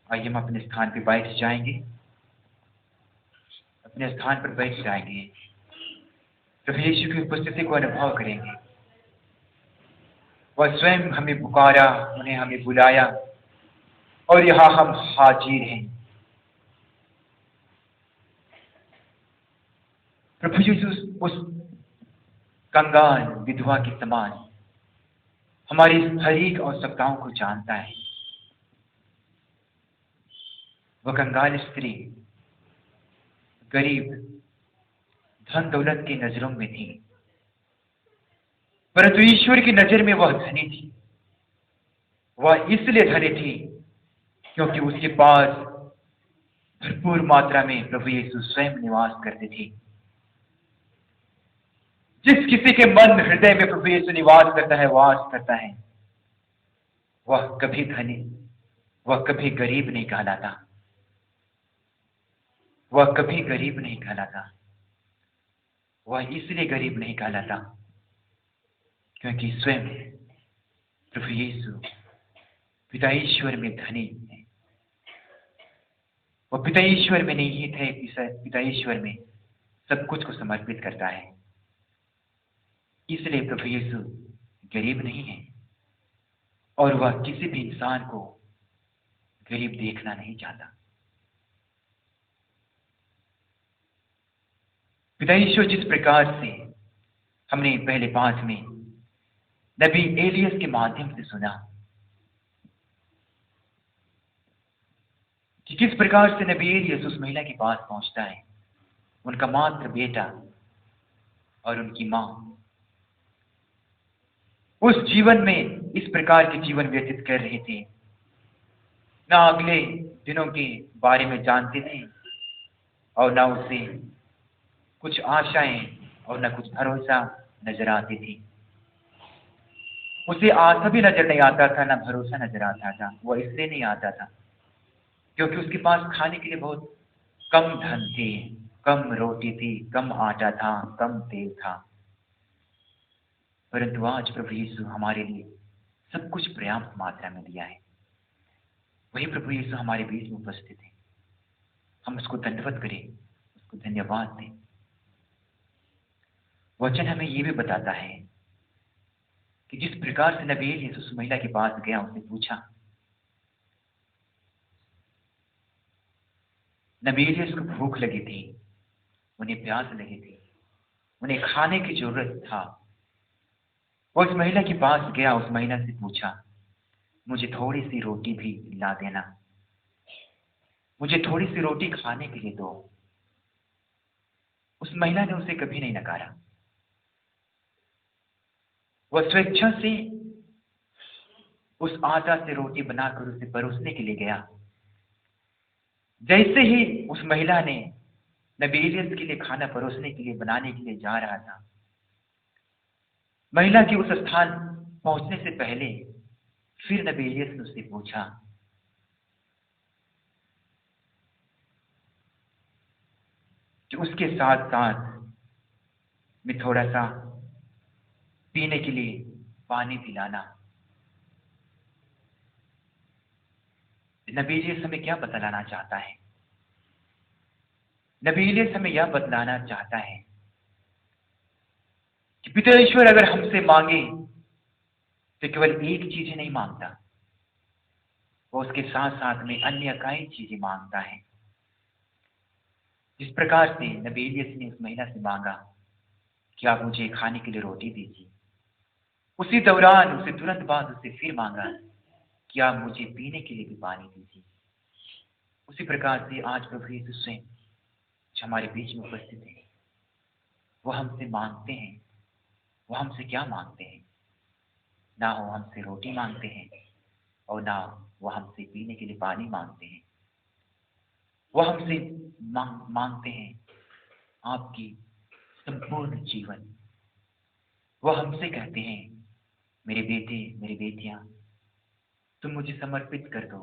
आइए हम अपने स्थान पर बैठ जाएंगे, अपने स्थान पर बैठ जाएंगे, प्रभु यीशु की उपस्थिति को अनुभव करेंगे। वह स्वयं हमें पुकारा, उन्हें हमें बुलाया और यहाँ हम हाजिर हैं। प्रभु यीशु उस कंगाल विधवा के समान हमारी हर एक आवश्यकताओं को जानता है। वह कंगाल स्त्री गरीब, धन दौलत की नजरों में थी, परंतु ईश्वर की नजर में वह धनी थी। वह इसलिए धनी थी क्योंकि उसके पास भरपूर मात्रा में प्रभु यीशु स्वयं निवास करते थे। जिस किसी के मन हृदय में प्रभु यीशु निवास करता है, वास करता है, वह कभी धनी, वह कभी गरीब नहीं कहलाता, वह कभी गरीब नहीं कहलाता। वह इसलिए गरीब नहीं कहलाता क्योंकि स्वयं प्रभु यीशु पिता ईश्वर में धनी है। वह पिता ईश्वर में नहीं थे, पिता ईश्वर में सब कुछ को समर्पित करता है। इसलिए प्रभु यीशु गरीब नहीं है और वह किसी भी इंसान को गरीब देखना नहीं चाहता। पिता ईश्वर जिस प्रकार से हमने पहले पाठ में नबी एलियस के माध्यम से सुना कि किस प्रकार से नबी एलियस उस महिला के पास पहुंचता है उनका मात्र बेटा और उनकी माँ उस जीवन में इस प्रकार के जीवन व्यतीत कर रहे थे, ना अगले दिनों के बारे में जानते थे और ना उसे कुछ आशाएं और ना कुछ भरोसा नजर आती थी। उसे आशा भी नजर नहीं आता था, ना भरोसा नजर आता था। वह इसलिए नहीं आता था क्योंकि उसके पास खाने के लिए बहुत कम धन थे, कम रोटी थी, कम आटा था, कम तेल था। परंतु आज प्रभु यीशु हमारे लिए सब कुछ पर्याप्त मात्रा में दिया है। वही प्रभु यीशु हमारे बीच में उपस्थित है। हम उसको दंडवत करें, उसको धन्यवाद दें। वचन हमें ये भी बताता है कि जिस प्रकार से नबी यीशु उस महिला के पास गया, उसने पूछा, नबी यीशु को भूख लगी थी, उन्हें प्यास लगी थी, उन्हें खाने की जरूरत था। वो उस महिला के पास गया, उस महिला से पूछा, मुझे थोड़ी सी रोटी भी ला देना, मुझे थोड़ी सी रोटी खाने के लिए दो। उस महिला ने उसे कभी नहीं नकारा। वह स्वेच्छा से उस आटा से रोटी बनाकर उसे परोसने के लिए गया। जैसे ही उस महिला ने नबी यीशु के लिए खाना परोसने के लिए बनाने के लिए जा रहा था, महिला के उस स्थान पहुंचने से पहले फिर नबी यीशु ने उससे पूछा, कि उसके साथ साथ में थोड़ा सा पीने के लिए पानी पिलाना। नबी यीशु हमें क्या बतलाना चाहता है? नबी यीशु हमें यह बतलाना चाहता है कि पिता ईश्वर अगर हमसे मांगे तो केवल एक चीज ही नहीं मांगता, वो उसके साथ साथ में अन्य कई चीजें मांगता है। जिस प्रकार से नबी यीशु ने उस महिला से मांगा कि आप मुझे खाने के लिए रोटी दीजिए, उसी दौरान उसे तुरंत बाद उससे फिर मांगा कि आप मुझे पीने के लिए भी पानी दीजिए। उसी प्रकार से आज प्रभु यीशु से जो हमारे बीच में उपस्थित है, वो हमसे मांगते हैं। वो हमसे क्या मांगते हैं? ना वो हमसे रोटी मांगते हैं और ना वो हमसे पीने के लिए पानी मांगते हैं। वो हमसे मांगते हैं आपकी संपूर्ण जीवन। वो हमसे कहते हैं, मेरे बेटे, मेरी बेटियां, तुम मुझे समर्पित कर दो,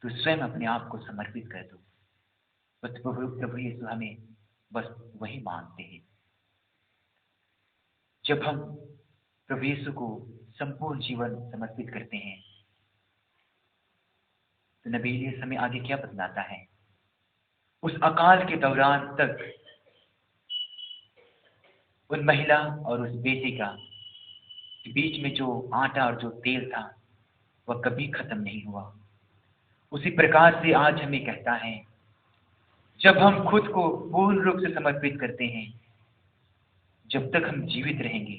तो स्वयं अपने आप को समर्पित कर दो। बस प्रभु यीशु हमें बस वही मांगते हैं। जब हम प्रभु यीशु को संपूर्ण जीवन समर्पित करते हैं तो नबी यीशु हमें आगे क्या बतलाता है? उस अकाल के दौरान तक उन महिला और उस बेटे का बीच में जो आटा और जो तेल था वह कभी खत्म नहीं हुआ। उसी प्रकार से आज हमें कहता है, जब हम खुद को पूर्ण रूप से समर्पित करते हैं, जब तक हम जीवित रहेंगे,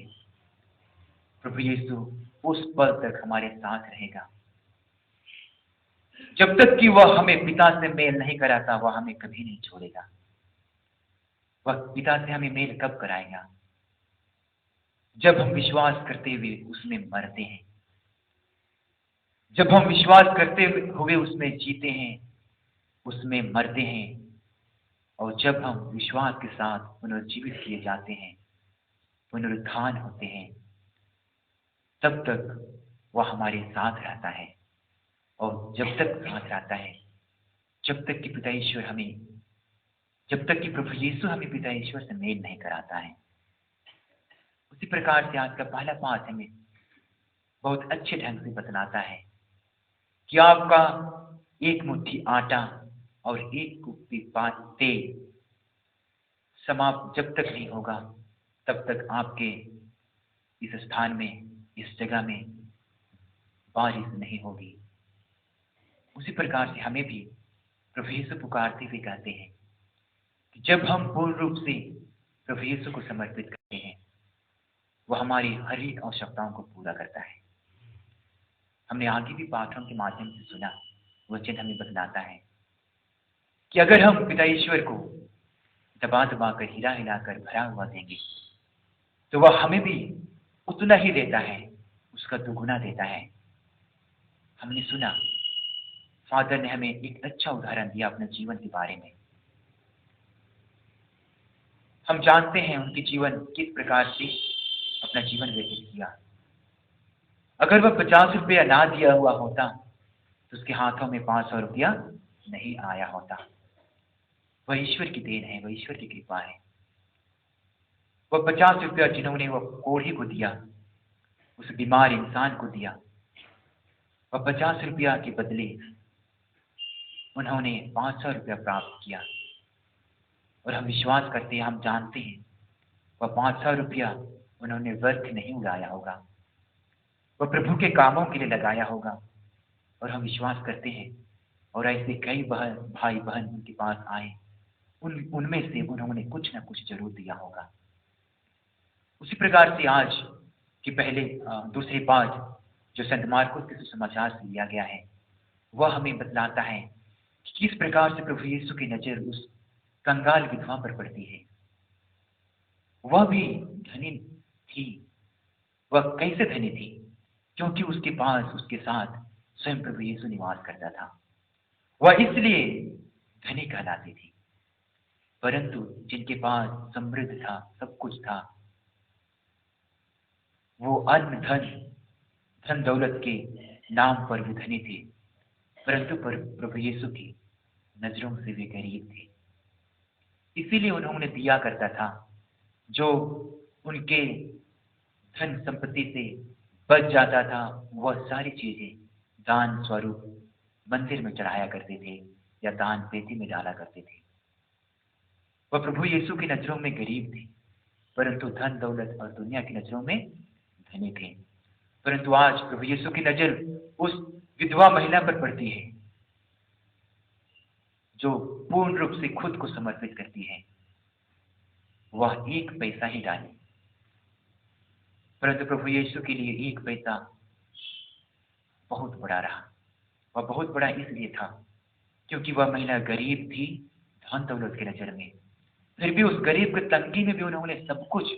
प्रभु यीशु उस पल तक हमारे साथ रहेगा। जब तक कि वह हमें पिता से मेल नहीं कराता, वह हमें कभी नहीं छोड़ेगा। वह पिता से हमें मेल कब कराएगा? जब हम विश्वास करते हुए उसमें मरते हैं, जब हम विश्वास करते हुए उसमें जीते हैं, उसमें मरते हैं, और जब हम विश्वास के साथ पुनर्जीवित किए जाते हैं, पुनरुत्थान होते हैं, तब तक वह हमारे साथ रहता है। और जब तक साथ रहता है, जब तक कि पिता ईश्वर हमें, जब तक कि प्रभु यीशु हमें पिता ईश्वर से मेल नहीं कराता है। उसी प्रकार से आज का पहला पाठ हमें बहुत अच्छे ढंग से बतलाता है कि आपका एक मुट्ठी आटा और एक कुप्पी तेल समाप्त जब तक नहीं होगा, तब तक आपके इस स्थान में, इस जगह में बारिश नहीं होगी। उसी प्रकार से हमें भी प्रभु यीशु पुकारते हुए कहते हैं कि जब हम पूर्ण रूप से प्रभु यीशु को समर्पित करते हैं, वह हमारी हर एक आवश्यकताओं को पूरा करता है। हमने आगे भी पाठों के माध्यम से सुना, वचन हमें बतलाता है कि अगर हम पिता ईश्वर को दबा दबा कर हिला हिलाकर भरा हुआ देंगे, तो वह हमें भी उतना ही देता है, उसका दुगुना देता है। हमने सुना, फादर ने हमें एक अच्छा उदाहरण दिया अपने जीवन के बारे में। हम जानते हैं उनके जीवन किस प्रकार से अपना जीवन व्यतीत किया। अगर वह 50 रुपया ना दिया हुआ होता तो उसके हाथों में 500 रुपया नहीं आया होता। वह ईश्वर की देन है, वह ईश्वर की कृपा है। वह 50 रुपया जिन्होंने वह कोढ़ी को दिया, उस बीमार इंसान को दिया, वह 50 रुपया के बदले उन्होंने 500 रुपया प्राप्त किया। और हम विश्वास करते हैं, हम जानते हैं वह 500 रुपया उन्होंने व्यर्थ नहीं उड़ाया होगा, वह प्रभु के कामों के लिए लगाया होगा। और हम विश्वास करते हैं, और ऐसे कई भाई बहन उनके पास आए, उनमें से उन्होंने कुछ न कुछ जरूर दिया होगा। उसी प्रकार से आज के पहले दूसरे पाठ जो संत मार्कुस के सुसमाचार से लिया गया है, वह हमें बतलाता है कि किस प्रकार से प्रभु यीशु की नजर उस कंगाल विधवा पर पड़ती है। वह भी धनी थी। वह कैसे धनी थी? क्योंकि उसके पास, उसके साथ स्वयं प्रभु यीशु निवास करता था। वह इसलिए धनी कहलाती थी। परंतु जिनके पास समृद्ध था, सब कुछ था, वो अन्न धन दौलत के नाम पर भी धनी थे, परंतु प्रभु यीशु की नजरों से वे गरीब थे। इसीलिए उन्होंने दिया करता था, जो उनके धन संपत्ति से बच जाता था, वह सारी चीजें दान स्वरूप मंदिर में चढ़ाया करते थे या दान पेटी में डाला करते थे। वह प्रभु यीशु की नजरों में गरीब थे, परंतु धन दौलत और दुनिया की नजरों में धनी थे। परंतु आज प्रभु यीशु की नजर उस विधवा महिला पर पड़ती है, जो पूर्ण रूप से खुद को समर्पित करती है। वह 1 पैसा ही डाली, परंतु प्रभु यीशु के लिए 1 पैसा बहुत बड़ा रहा। वह बहुत बड़ा इसलिए था क्योंकि वह महिला गरीब थी धन दौलत की नजर में। फिर भी उस गरीब की तंगी में भी उन्होंने सब कुछ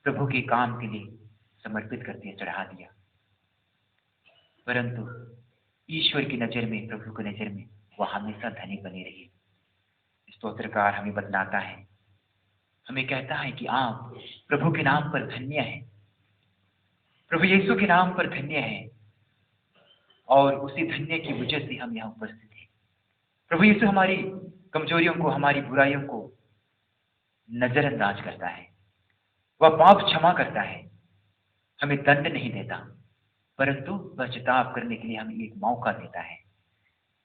प्रभु के काम के लिए समर्पित कर दिया, चढ़ा दिया। परंतु ईश्वर की नजर में, प्रभु की नजर में वह हमेशा धनी बनी रही। स्तोत्रकार हमें बतलाता है, हमें कहता है कि आप प्रभु के नाम पर धन्य हैं, प्रभु यीशु के नाम पर धन्य हैं, और उसी धन्य की वजह से हम यहाँ उपस्थित हैं। प्रभु यीशु हमारी कमजोरियों को, हमारी बुराइयों को नजरअंदाज करता है। वह पाप क्षमा करता है, हमें दंड नहीं देता, परंतु पश्चाताप करने के लिए हमें एक मौका देता है,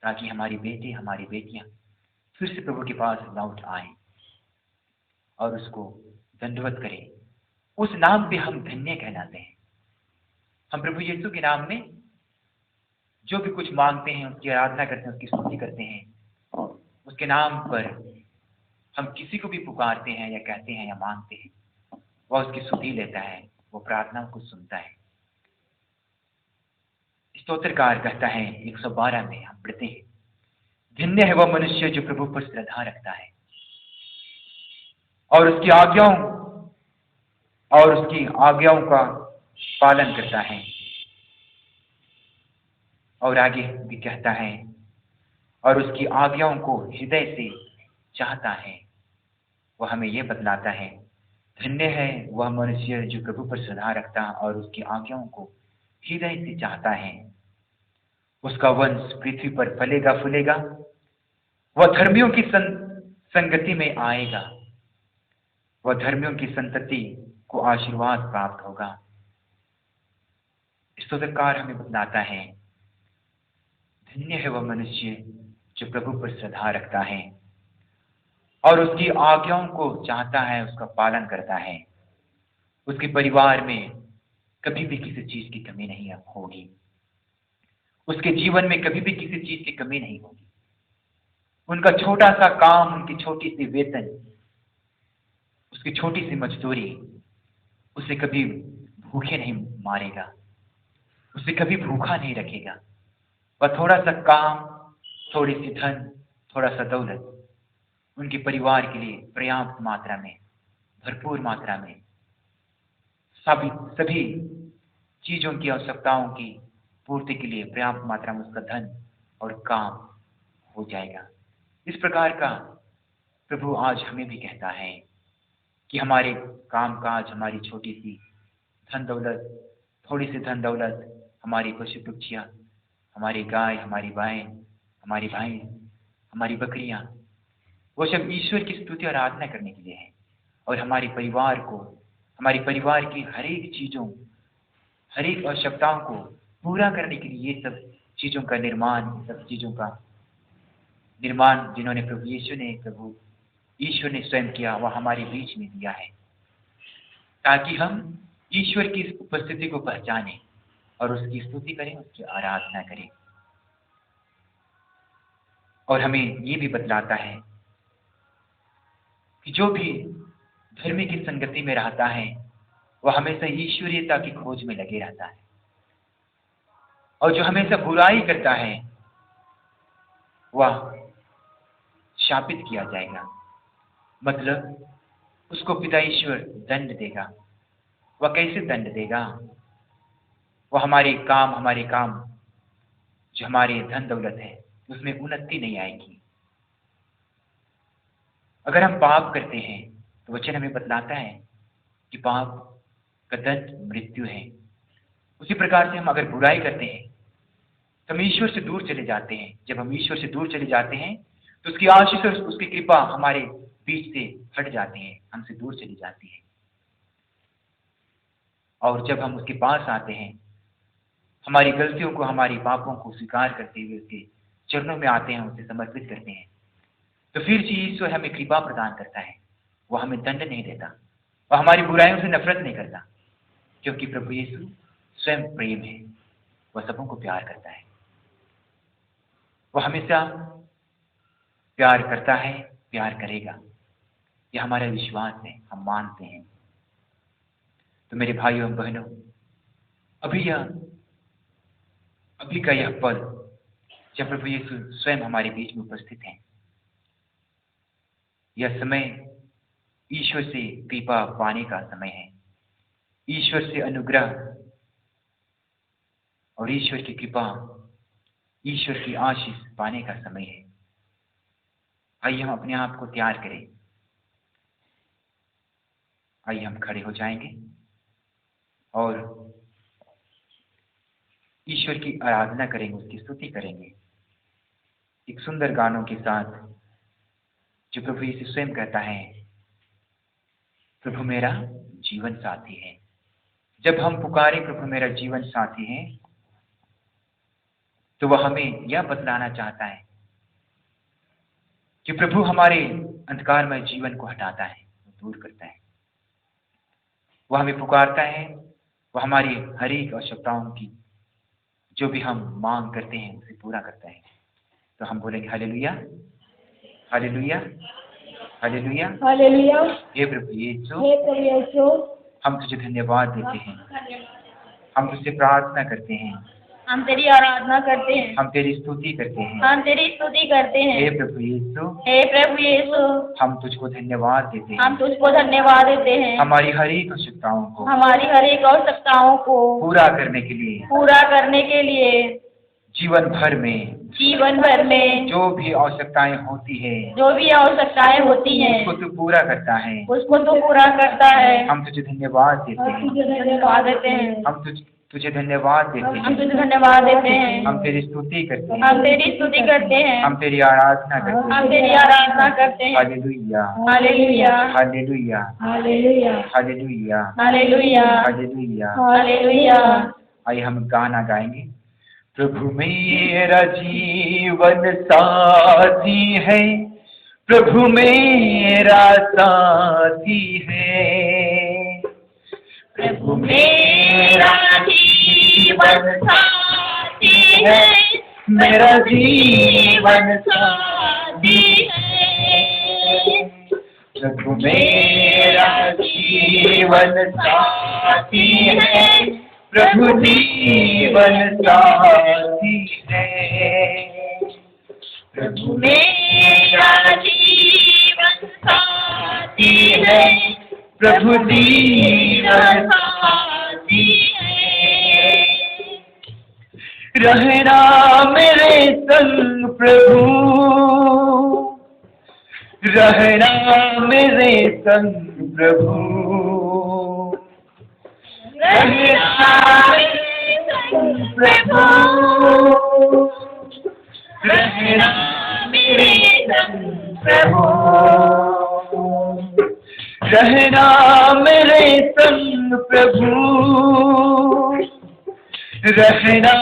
ताकि हमारी बेटे, हमारी बेटियां फिर से प्रभु के पास लौट आए और उसको दंडवत करें। उस नाम पे हम धन्य कहलाते हैं। हम प्रभु यीशु के नाम में जो भी कुछ मांगते हैं, उसकी आराधना करते हैं, उसकी स्तुति करते हैं, उसके नाम पर हम किसी को भी पुकारते हैं या कहते हैं या मांगते हैं, वह उसकी स्तुति लेता है, वो प्रार्थनाओं को सुनता है। स्तोत्रकार कहता है 112 में हम पढ़ते हैं, धन्य है वह मनुष्य जो प्रभु पर श्रद्धा रखता है और उसकी आज्ञाओं का पालन करता है। और आगे भी कहता है, और उसकी आज्ञाओं को हृदय से चाहता है। वह हमें यह बतलाता है, धन्य है वह मनुष्य जो प्रभु पर श्रद्धा रखता और उसकी आज्ञाओं को हृदय से चाहता है। उसका वंश पृथ्वी पर फलेगा फूलेगा, वह धर्मियों की संगति में आएगा, वह धर्मियों की संतति को आशीर्वाद प्राप्त होगा। स्तोत्रकार हमें बतलाता है, धन्य है वह मनुष्य जो प्रभु पर श्रद्धा रखता है और उसकी आज्ञाओं को चाहता है, उसका पालन करता है। उसके परिवार में कभी भी किसी चीज की कमी नहीं होगी, उसके जीवन में कभी भी किसी चीज की कमी नहीं होगी। उनका छोटा सा काम, उनकी छोटी सी वेतन, उसकी छोटी सी मजदूरी उसे कभी भूखे नहीं मारेगा, उसे कभी भूखा नहीं रखेगा। वह थोड़ा सा काम, थोड़ी सी धन, थोड़ा सा दौलत उनके परिवार के लिए पर्याप्त मात्रा में, भरपूर मात्रा में सभी चीजों की आवश्यकताओं की पूर्ति के लिए पर्याप्त मात्रा में उसका धन और काम हो जाएगा। इस प्रकार का प्रभु आज हमें भी कहता है कि हमारे काम काज, हमारी छोटी सी धन दौलत, थोड़ी सी धन दौलत, हमारी पशु पक्षियाँ, हमारी गाय, हमारी गायें, हमारी भैंस, हमारी बकरियाँ, वो सब ईश्वर की स्तुति और आराधना करने के लिए है। और हमारे परिवार को, हमारे परिवार की हर एक चीज़ों, हर एक आवश्यकताओं को पूरा करने के लिए ये सब चीज़ों का निर्माण, सब चीज़ों का निर्माण जिन्होंने प्रभु ईश्वर ने स्वयं किया, वह हमारे बीच में दिया है, ताकि हम ईश्वर की उपस्थिति को पहचानें और उसकी स्तुति करें, उसकी आराधना करें। और हमें ये भी बतलाता है कि जो भी धर्म की संगति में रहता है वह हमेशा ईश्वरीयता की खोज में लगे रहता है, और जो हमेशा बुराई करता है वह शापित किया जाएगा। मतलब उसको पिता ईश्वर दंड देगा। वह कैसे दंड देगा? वह हमारे काम जो हमारे धन दौलत है उसमें उन्नति नहीं आएगी। अगर हम पाप करते हैं तो वचन हमें बतलाता है कि पाप का दंड मृत्यु है। उसी प्रकार से हम अगर बुराई करते हैं तो हम ईश्वर से दूर चले जाते हैं। जब हम ईश्वर से दूर चले जाते हैं तो उसकी आशीष और उसकी कृपा हमारे बीच से हट जाती है, हमसे दूर चली जाती है। और जब हम उसके पास आते हैं, हमारी गलतियों को, हमारी पापों को स्वीकार करते हुए उसके चरणों में आते हैं, उसे समर्पित करते हैं, तो फिर जी ईश्वर हमें कृपा प्रदान करता है। वह हमें दंड नहीं देता, वह हमारी बुराइयों से नफरत नहीं करता, क्योंकि प्रभु यीशु स्वयं प्रेम है। वह सबों को प्यार करता है, वह हमेशा प्यार करता है, प्यार करेगा। यह हमारा विश्वास है, हम मानते हैं। तो मेरे भाइयों और बहनों, अभी का यह पल जब प्रभु यीशु स्वयं हमारे बीच में उपस्थित हैं, यह समय ईश्वर से कृपा पाने का समय है, ईश्वर से अनुग्रह और ईश्वर की कृपा, ईश्वर की आशीष पाने का समय है। आइए हम अपने आप को तैयार करें। आइए हम खड़े हो जाएंगे और ईश्वर की आराधना करेंगे, उसकी स्तुति करेंगे एक सुंदर गानों के साथ, जो प्रभु यीशु स्वयं कहता है, प्रभु मेरा जीवन साथी है। जब हम पुकारे प्रभु मेरा जीवन साथी है, तो वह हमें यह बतलाना चाहता है कि प्रभु हमारे अंधकारमय जीवन को हटाता है, दूर करता है। वह हमें पुकारता है, वह हमारी हर एक आवश्यकताओं की जो भी हम मांग करते हैं उसे पूरा करता है। तो हम बोलेंगे हालेलुया, हालेलुया, हालेलुया, हालेलुया। हे प्रभु यीशु, हे प्रभु यीशु, हम तुझे धन्यवाद देते हैं, हम तुझसे प्रार्थना करते हैं, हम तेरी आराधना करते हैं, हम तेरी स्तुति करते हैं, हम तेरी स्तुति करते हैं। हे प्रभु यीशु, हे प्रभु यीशु, हम तुझको धन्यवाद देते हैं, हम तुझको धन्यवाद देते हैं, हमारी हर एक आवश्यकताओं को हमारी हर एक आवश्यकताओं को पूरा करने के लिए जीवन भर में जो भी आवश्यकताएं होती है, जो भी आवश्यकताएं होती हैं, उसको तू पूरा करता है, उसको तो पूरा करता है। हम तुझे धन्यवाद देते हैं, धन्यवाद देते हैं, हम तुझे धन्यवाद देते हम हैं, तुझे धन्यवाद देते हैं, हम तेरी स्तुति करते हैं, हम तेरी स्तुति करते हैं, हम तेरी आराधना करते हम हैं। तेरी आराधना करते हैं। Hallelujah, hallelujah, hallelujah, hallelujah, hallelujah, hallelujah, hallelujah. Hallelujah. आइए हम गाना गाएंगे। प्रभु मेरा जीवन साथी है, प्रभु मेरा साथी है, प्रभु मेरा जीवन साथी है, मेरा जीवन साथी है, प्रभु मेरा जीवन साथी है, प्रभु जीवन साथी है, प्रभु मेरा जीवन प्रभु जीवन साथी है। रहना मेरे संग प्रभु, रहना मेरे संग प्रभु, रहना मेरे संग प्रभु, रहना मेरे संग प्रभु, रहना मेरे संग प्रभु, रहना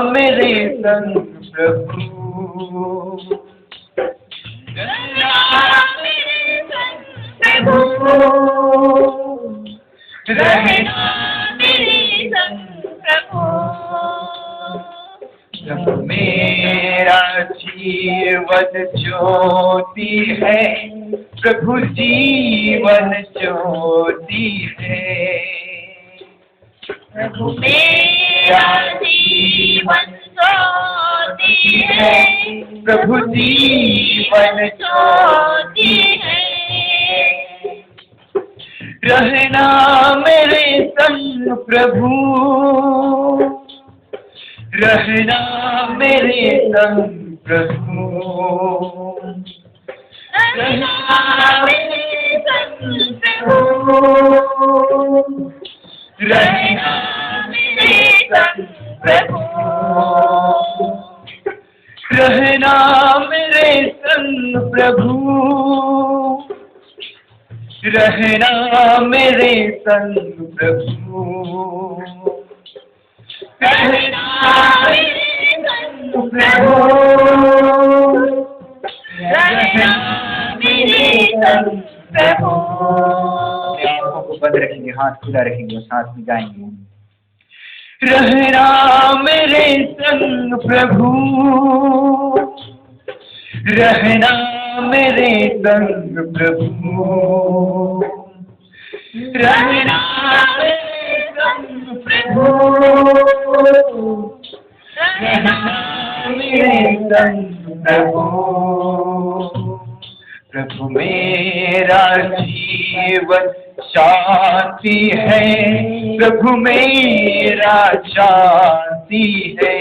मेरे संग प्रभु, रहना मेरे संग प्रभु, रहना मेरे संग प्रभु। प्रभु मेरा जीवन ज्योति है, प्रभु जीवन ज्योति है। प्रभु मेरा जीवन ज्योति है, प्रभु जीवन ज्योति है। रहना मेरे संग प्रभु, रहना मेरे संग प्रभु, रहना मेरे संग प्रभु, रहना मेरे संग प्रभु, रहना मेरे संग प्रभु, रहना मेरे संग प्रभु, रहना मेरे संग प्रभु, रहना मेरे संग प्रभु। आंखों को बंद रखेंगे, हाथ खुला रखेंगे और साथ में गाएंगे। रहना मेरे संग प्रभु, रहना मेरे संग प्रभु, रहना मेरे संग प्रभु, रहना मेरे संग प्रभु। प्रभु मेरा जीवन शांति है, प्रभु मेरा शांति है।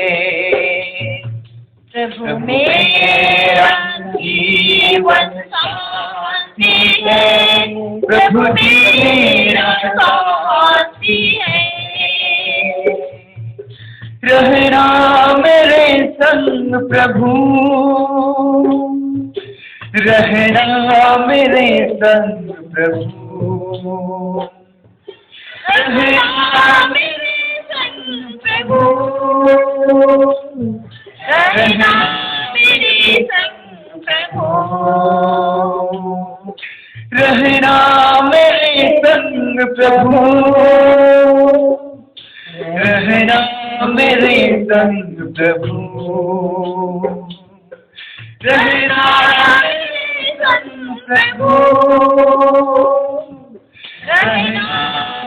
प्रभु मेरा जीवन शांति है, प्रभु मेरा शांति है। रहना मेरे संग प्रभु, रहना मेरे संग प्रभु, रहना मेरे संग प्रभु, रहना मेरे संग प्रभु, रहना मेरे संग प्रभु, रहना मेरे संग प्रभु, रहना मेरे संग प्रभु, रहना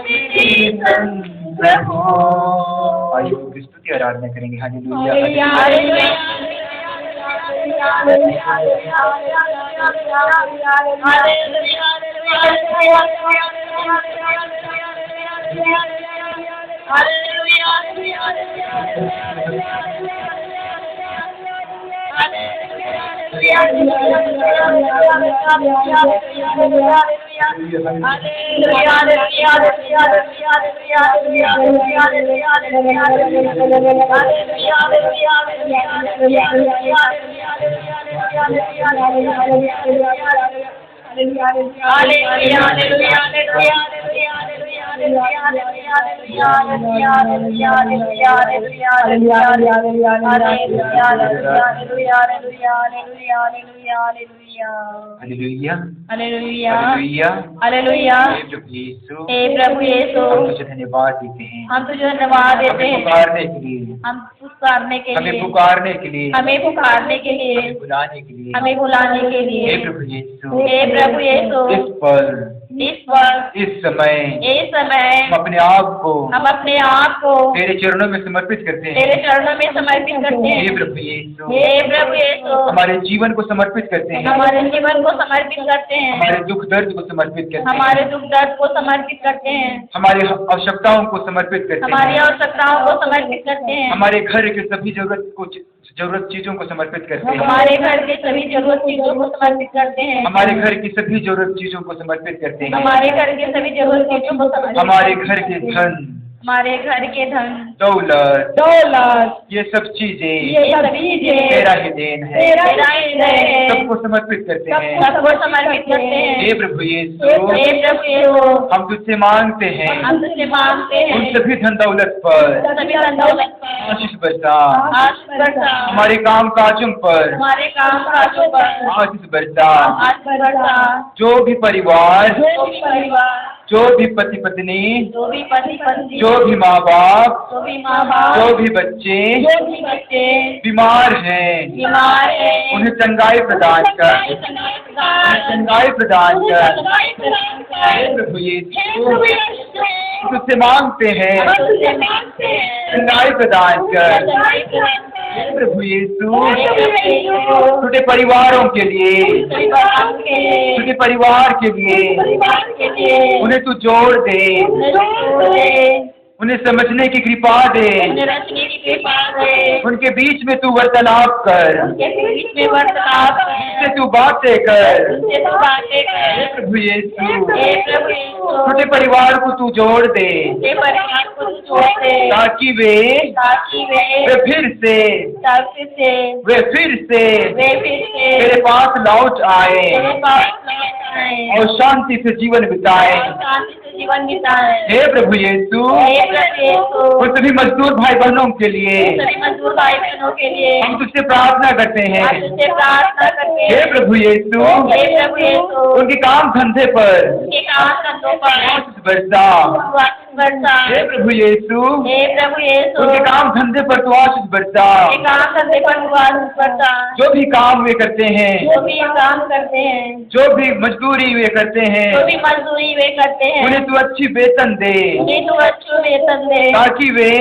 मेरे संग प्रभु। आइए उनकी स्तुति आराधना करेंगे। हालेलुया हालेलुया हे प्रभु यीशु, हम तुझे धन्यवाद देते हैं, हम तुझे धन्यवाद देते हैं, पुकारने के लिए, हम पुकारने के हमें लिए, पुकारने के लिए, हमें पुकारने के लिए, बुलाने के लिए, हमें बुलाने के हे लिए। प्रभु यीशु, हे प्रभु यीशु, इस पल इस वक्त, इस समय इस समय हम अपने आप को हम अपने आप को तेरे चरणों में समर्पित करते हैं। तेरे चरणों में समर्पित करते हे हैं। प्रभु यीशु, हे प्रभु यीशु, हमारे जीवन को समर्पित करते हैं, हमारे जीवन को समर्पित करते हैं, हमारे दुख दर्द को समर्पित करते हमारे हैं, दुख दर्द को समर्पित करते हैं, हमारी आवश्यकताओं को समर्पित करते हमारी हैं, आवश्यकताओं को समर्पित करते हैं, हमारे घर के सभी जरूरत चीजों को समर्पित करते हैं, हमारे घर के सभी जरूरत चीजों को समर्पित करते हैं, हमारे घर की सभी जरूरत चीजों को समर्पित करते हैं, हमारे घर के सभी जरूरत चीजों को समर्पित हमारे घर के धन, हमारे घर के धन, दौलत, ये सब चीजें ये सभी चीजें तेरा ही देन है, तेरा ही देन है, सबको समर्पित करते हैं। सबको समर्पित करते हैं। हे प्रभु यीशु, हे प्रभु यीशु, हम तुझसे मांगते हैं हम तुझसे मांगते हैं उन सभी धन दौलत पर सभी धन दौलत पर आशीष बरसा, आशीष बरसा, हमारे काम काजों पर हमारे काम काजों पर आशीष बरसा, आशीष बरसा, जो भी परिवार, जो भी परिवार, जो भी पति पत्नी, जो भी पति पत्नी, जो भी माँ बाप, जो भी माँ बाप, जो भी बच्चे जो भी बच्चे बीमार हैं, बीमार हैं, उन्हें चंगाई प्रदान कर, चंगाई प्रदान कर। हे प्रभु यीशु, तुझसे मांगते हैं चंगाई प्रदान कर। हे प्रभु यीशु, छोटे परिवारों के लिए, छोटे परिवार के लिए उन्हें तू जोड़ दे, उन्हें समझने की कृपा दे, उनके बीच में तू वार्तालाप कर, उससे तू बातें कर। हे प्रभु यीशु, छोटे परिवार को तू जोड़ दे ताकि वे फिर से तेरे पास लौट आए और शांति से जीवन बिताए। जीवन बिताए। हे प्रभु यीशु, उन सभी मजदूर भाई बहनों के लिए, सभी मजदूर भाई बहनों के लिए हम तुझसे प्रार्थना करते हैं। हम तुझसे प्रार्थना करते हे हैं। प्रभु यीशु, हे प्रभु यीशु, उनके काम धंधे पर उनके काम धंधों पर आशीष बरसा। आशीष बरसा। हे प्रभु यीशु, हे प्रभु यीशु, उनके काम धंधे पर तू आशीष बरसा। उनके काम धंधे पर तू आशीष बरसा। जो भी काम वे करते हैं, जो भी काम करते हैं, जो भी मजदूरी वे करते हैं, जो भी मजदूरी वे करते हैं, उन्हें तू अच्छी वेतन दे उन्हें तू अच्छा वेतन दे ताकि वे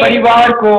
परिवार को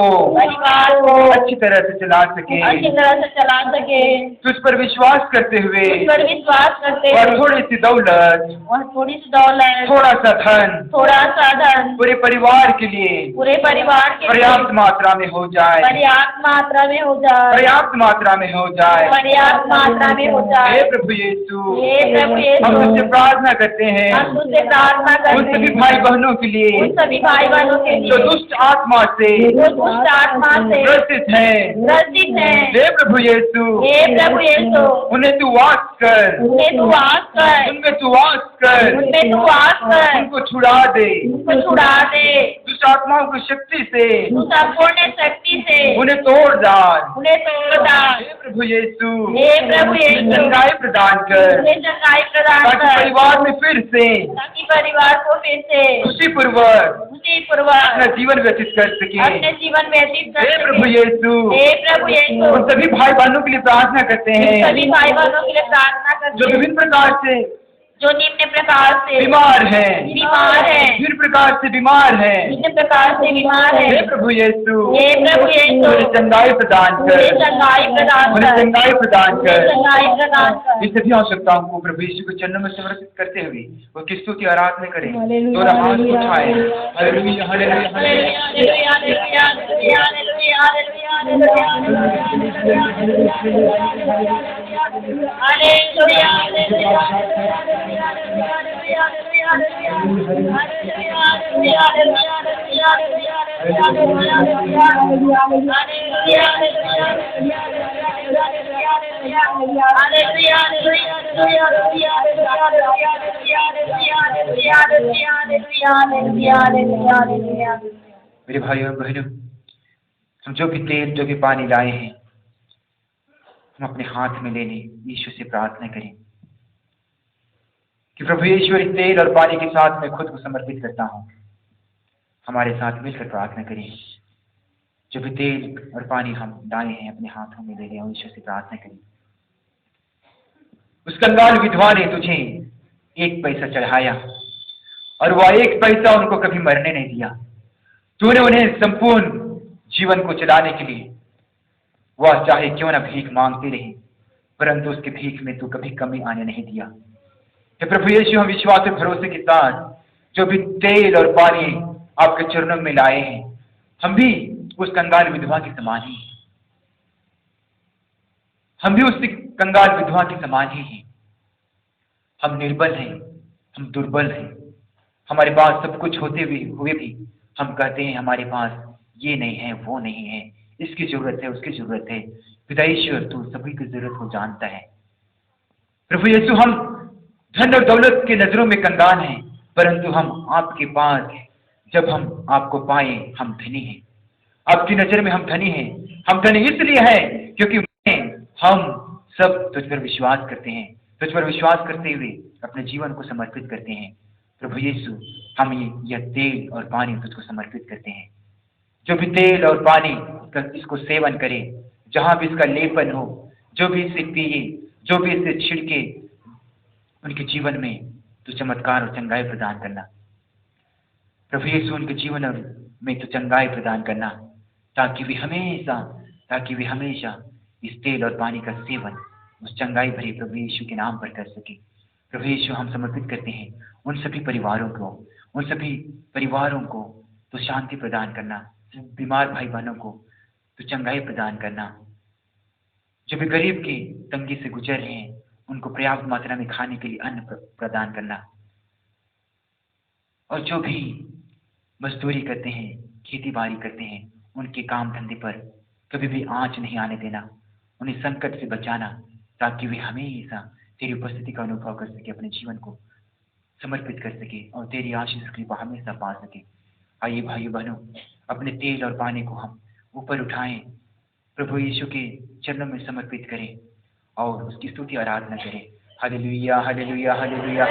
अच्छी तरह से चला सके, अच्छी तरह से चला सके। तुझ पर विश्वास करते हुए उस पर विश्वास करते और हुए थोड़ी सी दौलत, और थोड़ी सी दौलत, थोड़ा सा धन थोड़ा सा धन पूरे परिवार के लिए पूरे परिवार के लिए पर्याप्त मात्रा में हो जाए, पर्याप्त मात्रा में हो जाए, पर्याप्त मात्रा में हो जाए। पर्याप्त मात्रा में हो जाए। हे प्रभु यीशु, हे प्रभु यीशु, हम तुझसे प्रार्थना करते हैं हम तुझसे प्रार्थना उन करते सभी हैं भाई बहनों के लिए उन सभी भाई बहनों के जो लिए दुष्ट आत्मा से जो दुष्ट आत्मा से ग्रसित हैं। ग्रसित है। हे प्रभु यीशु, हे प्रभु यीशु, उन्हें तू वास कर, उन्हें तू वास कर, उनमें तू वास कर, उनमें तू वास कर, उनको छुड़ा दे, उनको छुड़ा दे, दुष्ट आत्माओं की शक्ति से तू संपूर्ण शक्ति से उन्हें तोड़ डाल। उन्हें तोड़ डाल। हे प्रभु यीशु, हे प्रभु यीशु, चंगाई प्रदान कर उन्हें चंगाई प्रदान ताकि कर, परिवार में फिर से ताकि परिवार को फिर से खुशी पूर्वक उसी पूर्वक अपना जीवन व्यतीत कर सके। अपने जीवन व्यतीत कर हे प्रभु सके। यीशु, हे प्रभु यीशु, उन सभी भाई बहनों के लिए प्रार्थना करते हैं सभी भाई बहनों के लिए प्रार्थना जो करते हैं विभिन्न प्रकार से जो निम्न प्रकार से बीमार हैं, विभिन्न प्रकार से बीमार हैं। निम्न प्रकार से बीमार हे है। प्रभु यीशु, हे प्रभु यीशु, उन्हें चंगाई प्रदान उन्हें कर, चंगाई प्रदान उन्हें कर, चंगाई प्रदान उन्हें कर। चंगाई प्रदान कर। इन सभी आवश्यकताओं को प्रभु यीशु के चरणों में समर्पित करते हुए वो किस्तु की आराधना करें। दोनों हाथ उठाएं। Hallelujah, hallelujah, hallelujah. Hallelujah, hallelujah, hallelujah, hallelujah, hallelujah, मेरे भाइयों और बहनों, हम जो भी तेल जो भी पानी लाए हैं हम अपने हाथ में ले लें। यीशु से प्रार्थना करें कि प्रभु ईश्वर इस तेल और पानी के साथ मैं खुद को समर्पित करता हूँ। हमारे साथ मिलकर प्रार्थना करें। जो भी तेल और पानी हम लाए हैं अपने हाथों में ले लें और ईश्वर से प्रार्थना करें। उस कंगाल विधवा ने तुझे एक पैसा चढ़ाया और वह एक पैसा उनको कभी मरने नहीं दिया। तूने उन्हें संपूर्ण जीवन को चलाने के लिए वह चाहे क्यों ना भीख मांगती रही, परंतु उसके भीख में तू कभी कमी आने नहीं दिया। हे प्रभु यीशु, हम विश्वास और भरोसे के साथ जो भी तेल और पानी आपके चरणों में लाए हैं, हम भी उस कंगाल विधवा के समान ही हैं। हम भी उस कंगाल विधवा के समान ही हैं। हम निर्बल हैं, हम दुर्बल हैं। हमारे पास सब कुछ होते हुए भी हम कहते हैं हमारे पास ये नहीं है, वो नहीं है, इसकी जरूरत है, उसकी जरूरत है। पिता ईश्वर, तू सभी की जरूरत को जानता है। प्रभु यीशु, हम धन और दौलत की नजरों में कंगाल हैं, परंतु हम आपके पास जब हम आपको पाए हम धनी हैं। आपकी नजर में हम धनी हैं। हम धनी इसलिए हैं क्योंकि हम सब तुझ पर विश्वास करते हैं। तुझ पर विश्वास करते हुए अपने जीवन को समर्पित करते हैं। प्रभु यीशु, हम यह तेल और पानी तुझको समर्पित करते हैं। जो भी तेल और पानी इसको सेवन करे, जहां भी इसका लेपन हो, जो भी इसे पिए, जो भी इसे छिड़के, उनके जीवन में तू चमत्कार और चंगाई प्रदान करना। प्रभु यीशु, उनके जीवन में तू चंगाई प्रदान करना, ताकि वे हमेशा इस तेल और पानी का सेवन उस चंगाई भरे प्रभु यीशु के नाम पर कर सके। प्रभु यीशु, हम समर्पित करते हैं उन सभी परिवारों को तो शांति प्रदान करना, बीमार भाई बहनों को तो चंगाई प्रदान करना, जो भी गरीब की तंगी से गुजर रहे हैं उनको पर्याप्त मात्रा में खाने के लिए अन्न प्रदान करना, और जो भी मजदूरी करते हैं, खेती बाड़ी करते हैं, उनके काम धंधे पर कभी भी आंच नहीं आने देना, उन्हें संकट से बचाना, ताकि वे हमेशा तेरी उपस्थिति का अनुभव कर सके, अपने जीवन को समर्पित कर सके और तेरी आशीष कृपा हमेशा पा सके। आइए भाइयों बहनों, अपने तेल और पानी को हम ऊपर उठाएं, प्रभु यीशु के चरणों में समर्पित करें और उसकी स्तुति आराधना करें। हालेलुया, हालेलुया, हालेलुया,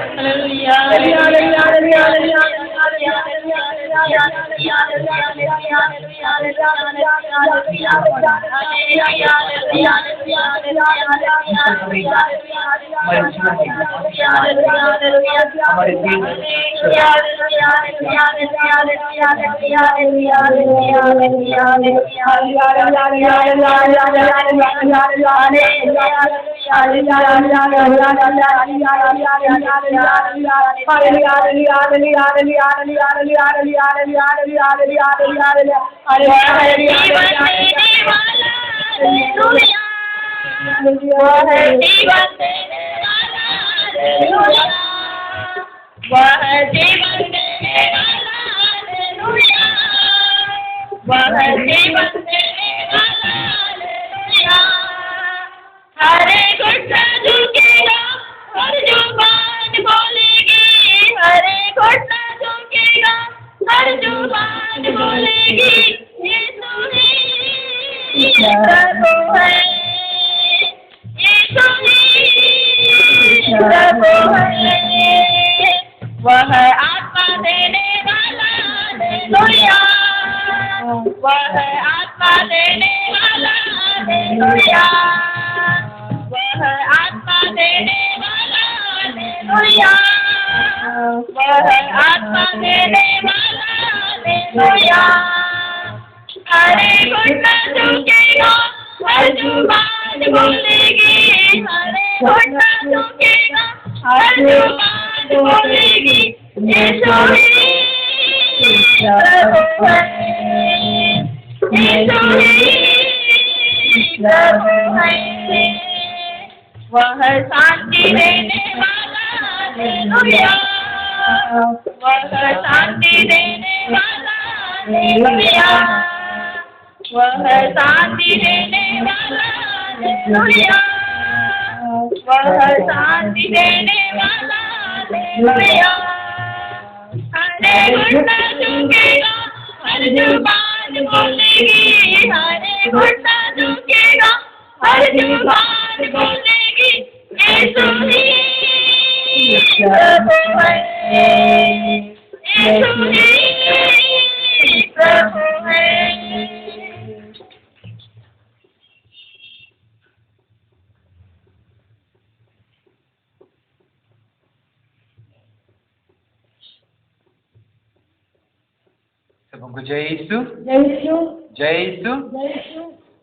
प्रभु को जय यीशु, जय यीशु, जय यीशु। जय यीशु,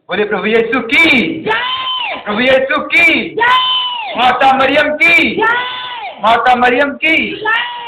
बोले प्रभु यीशु की, जय प्रभु यीशु की, जय माता मरियम की, जय माता मरियम की। जय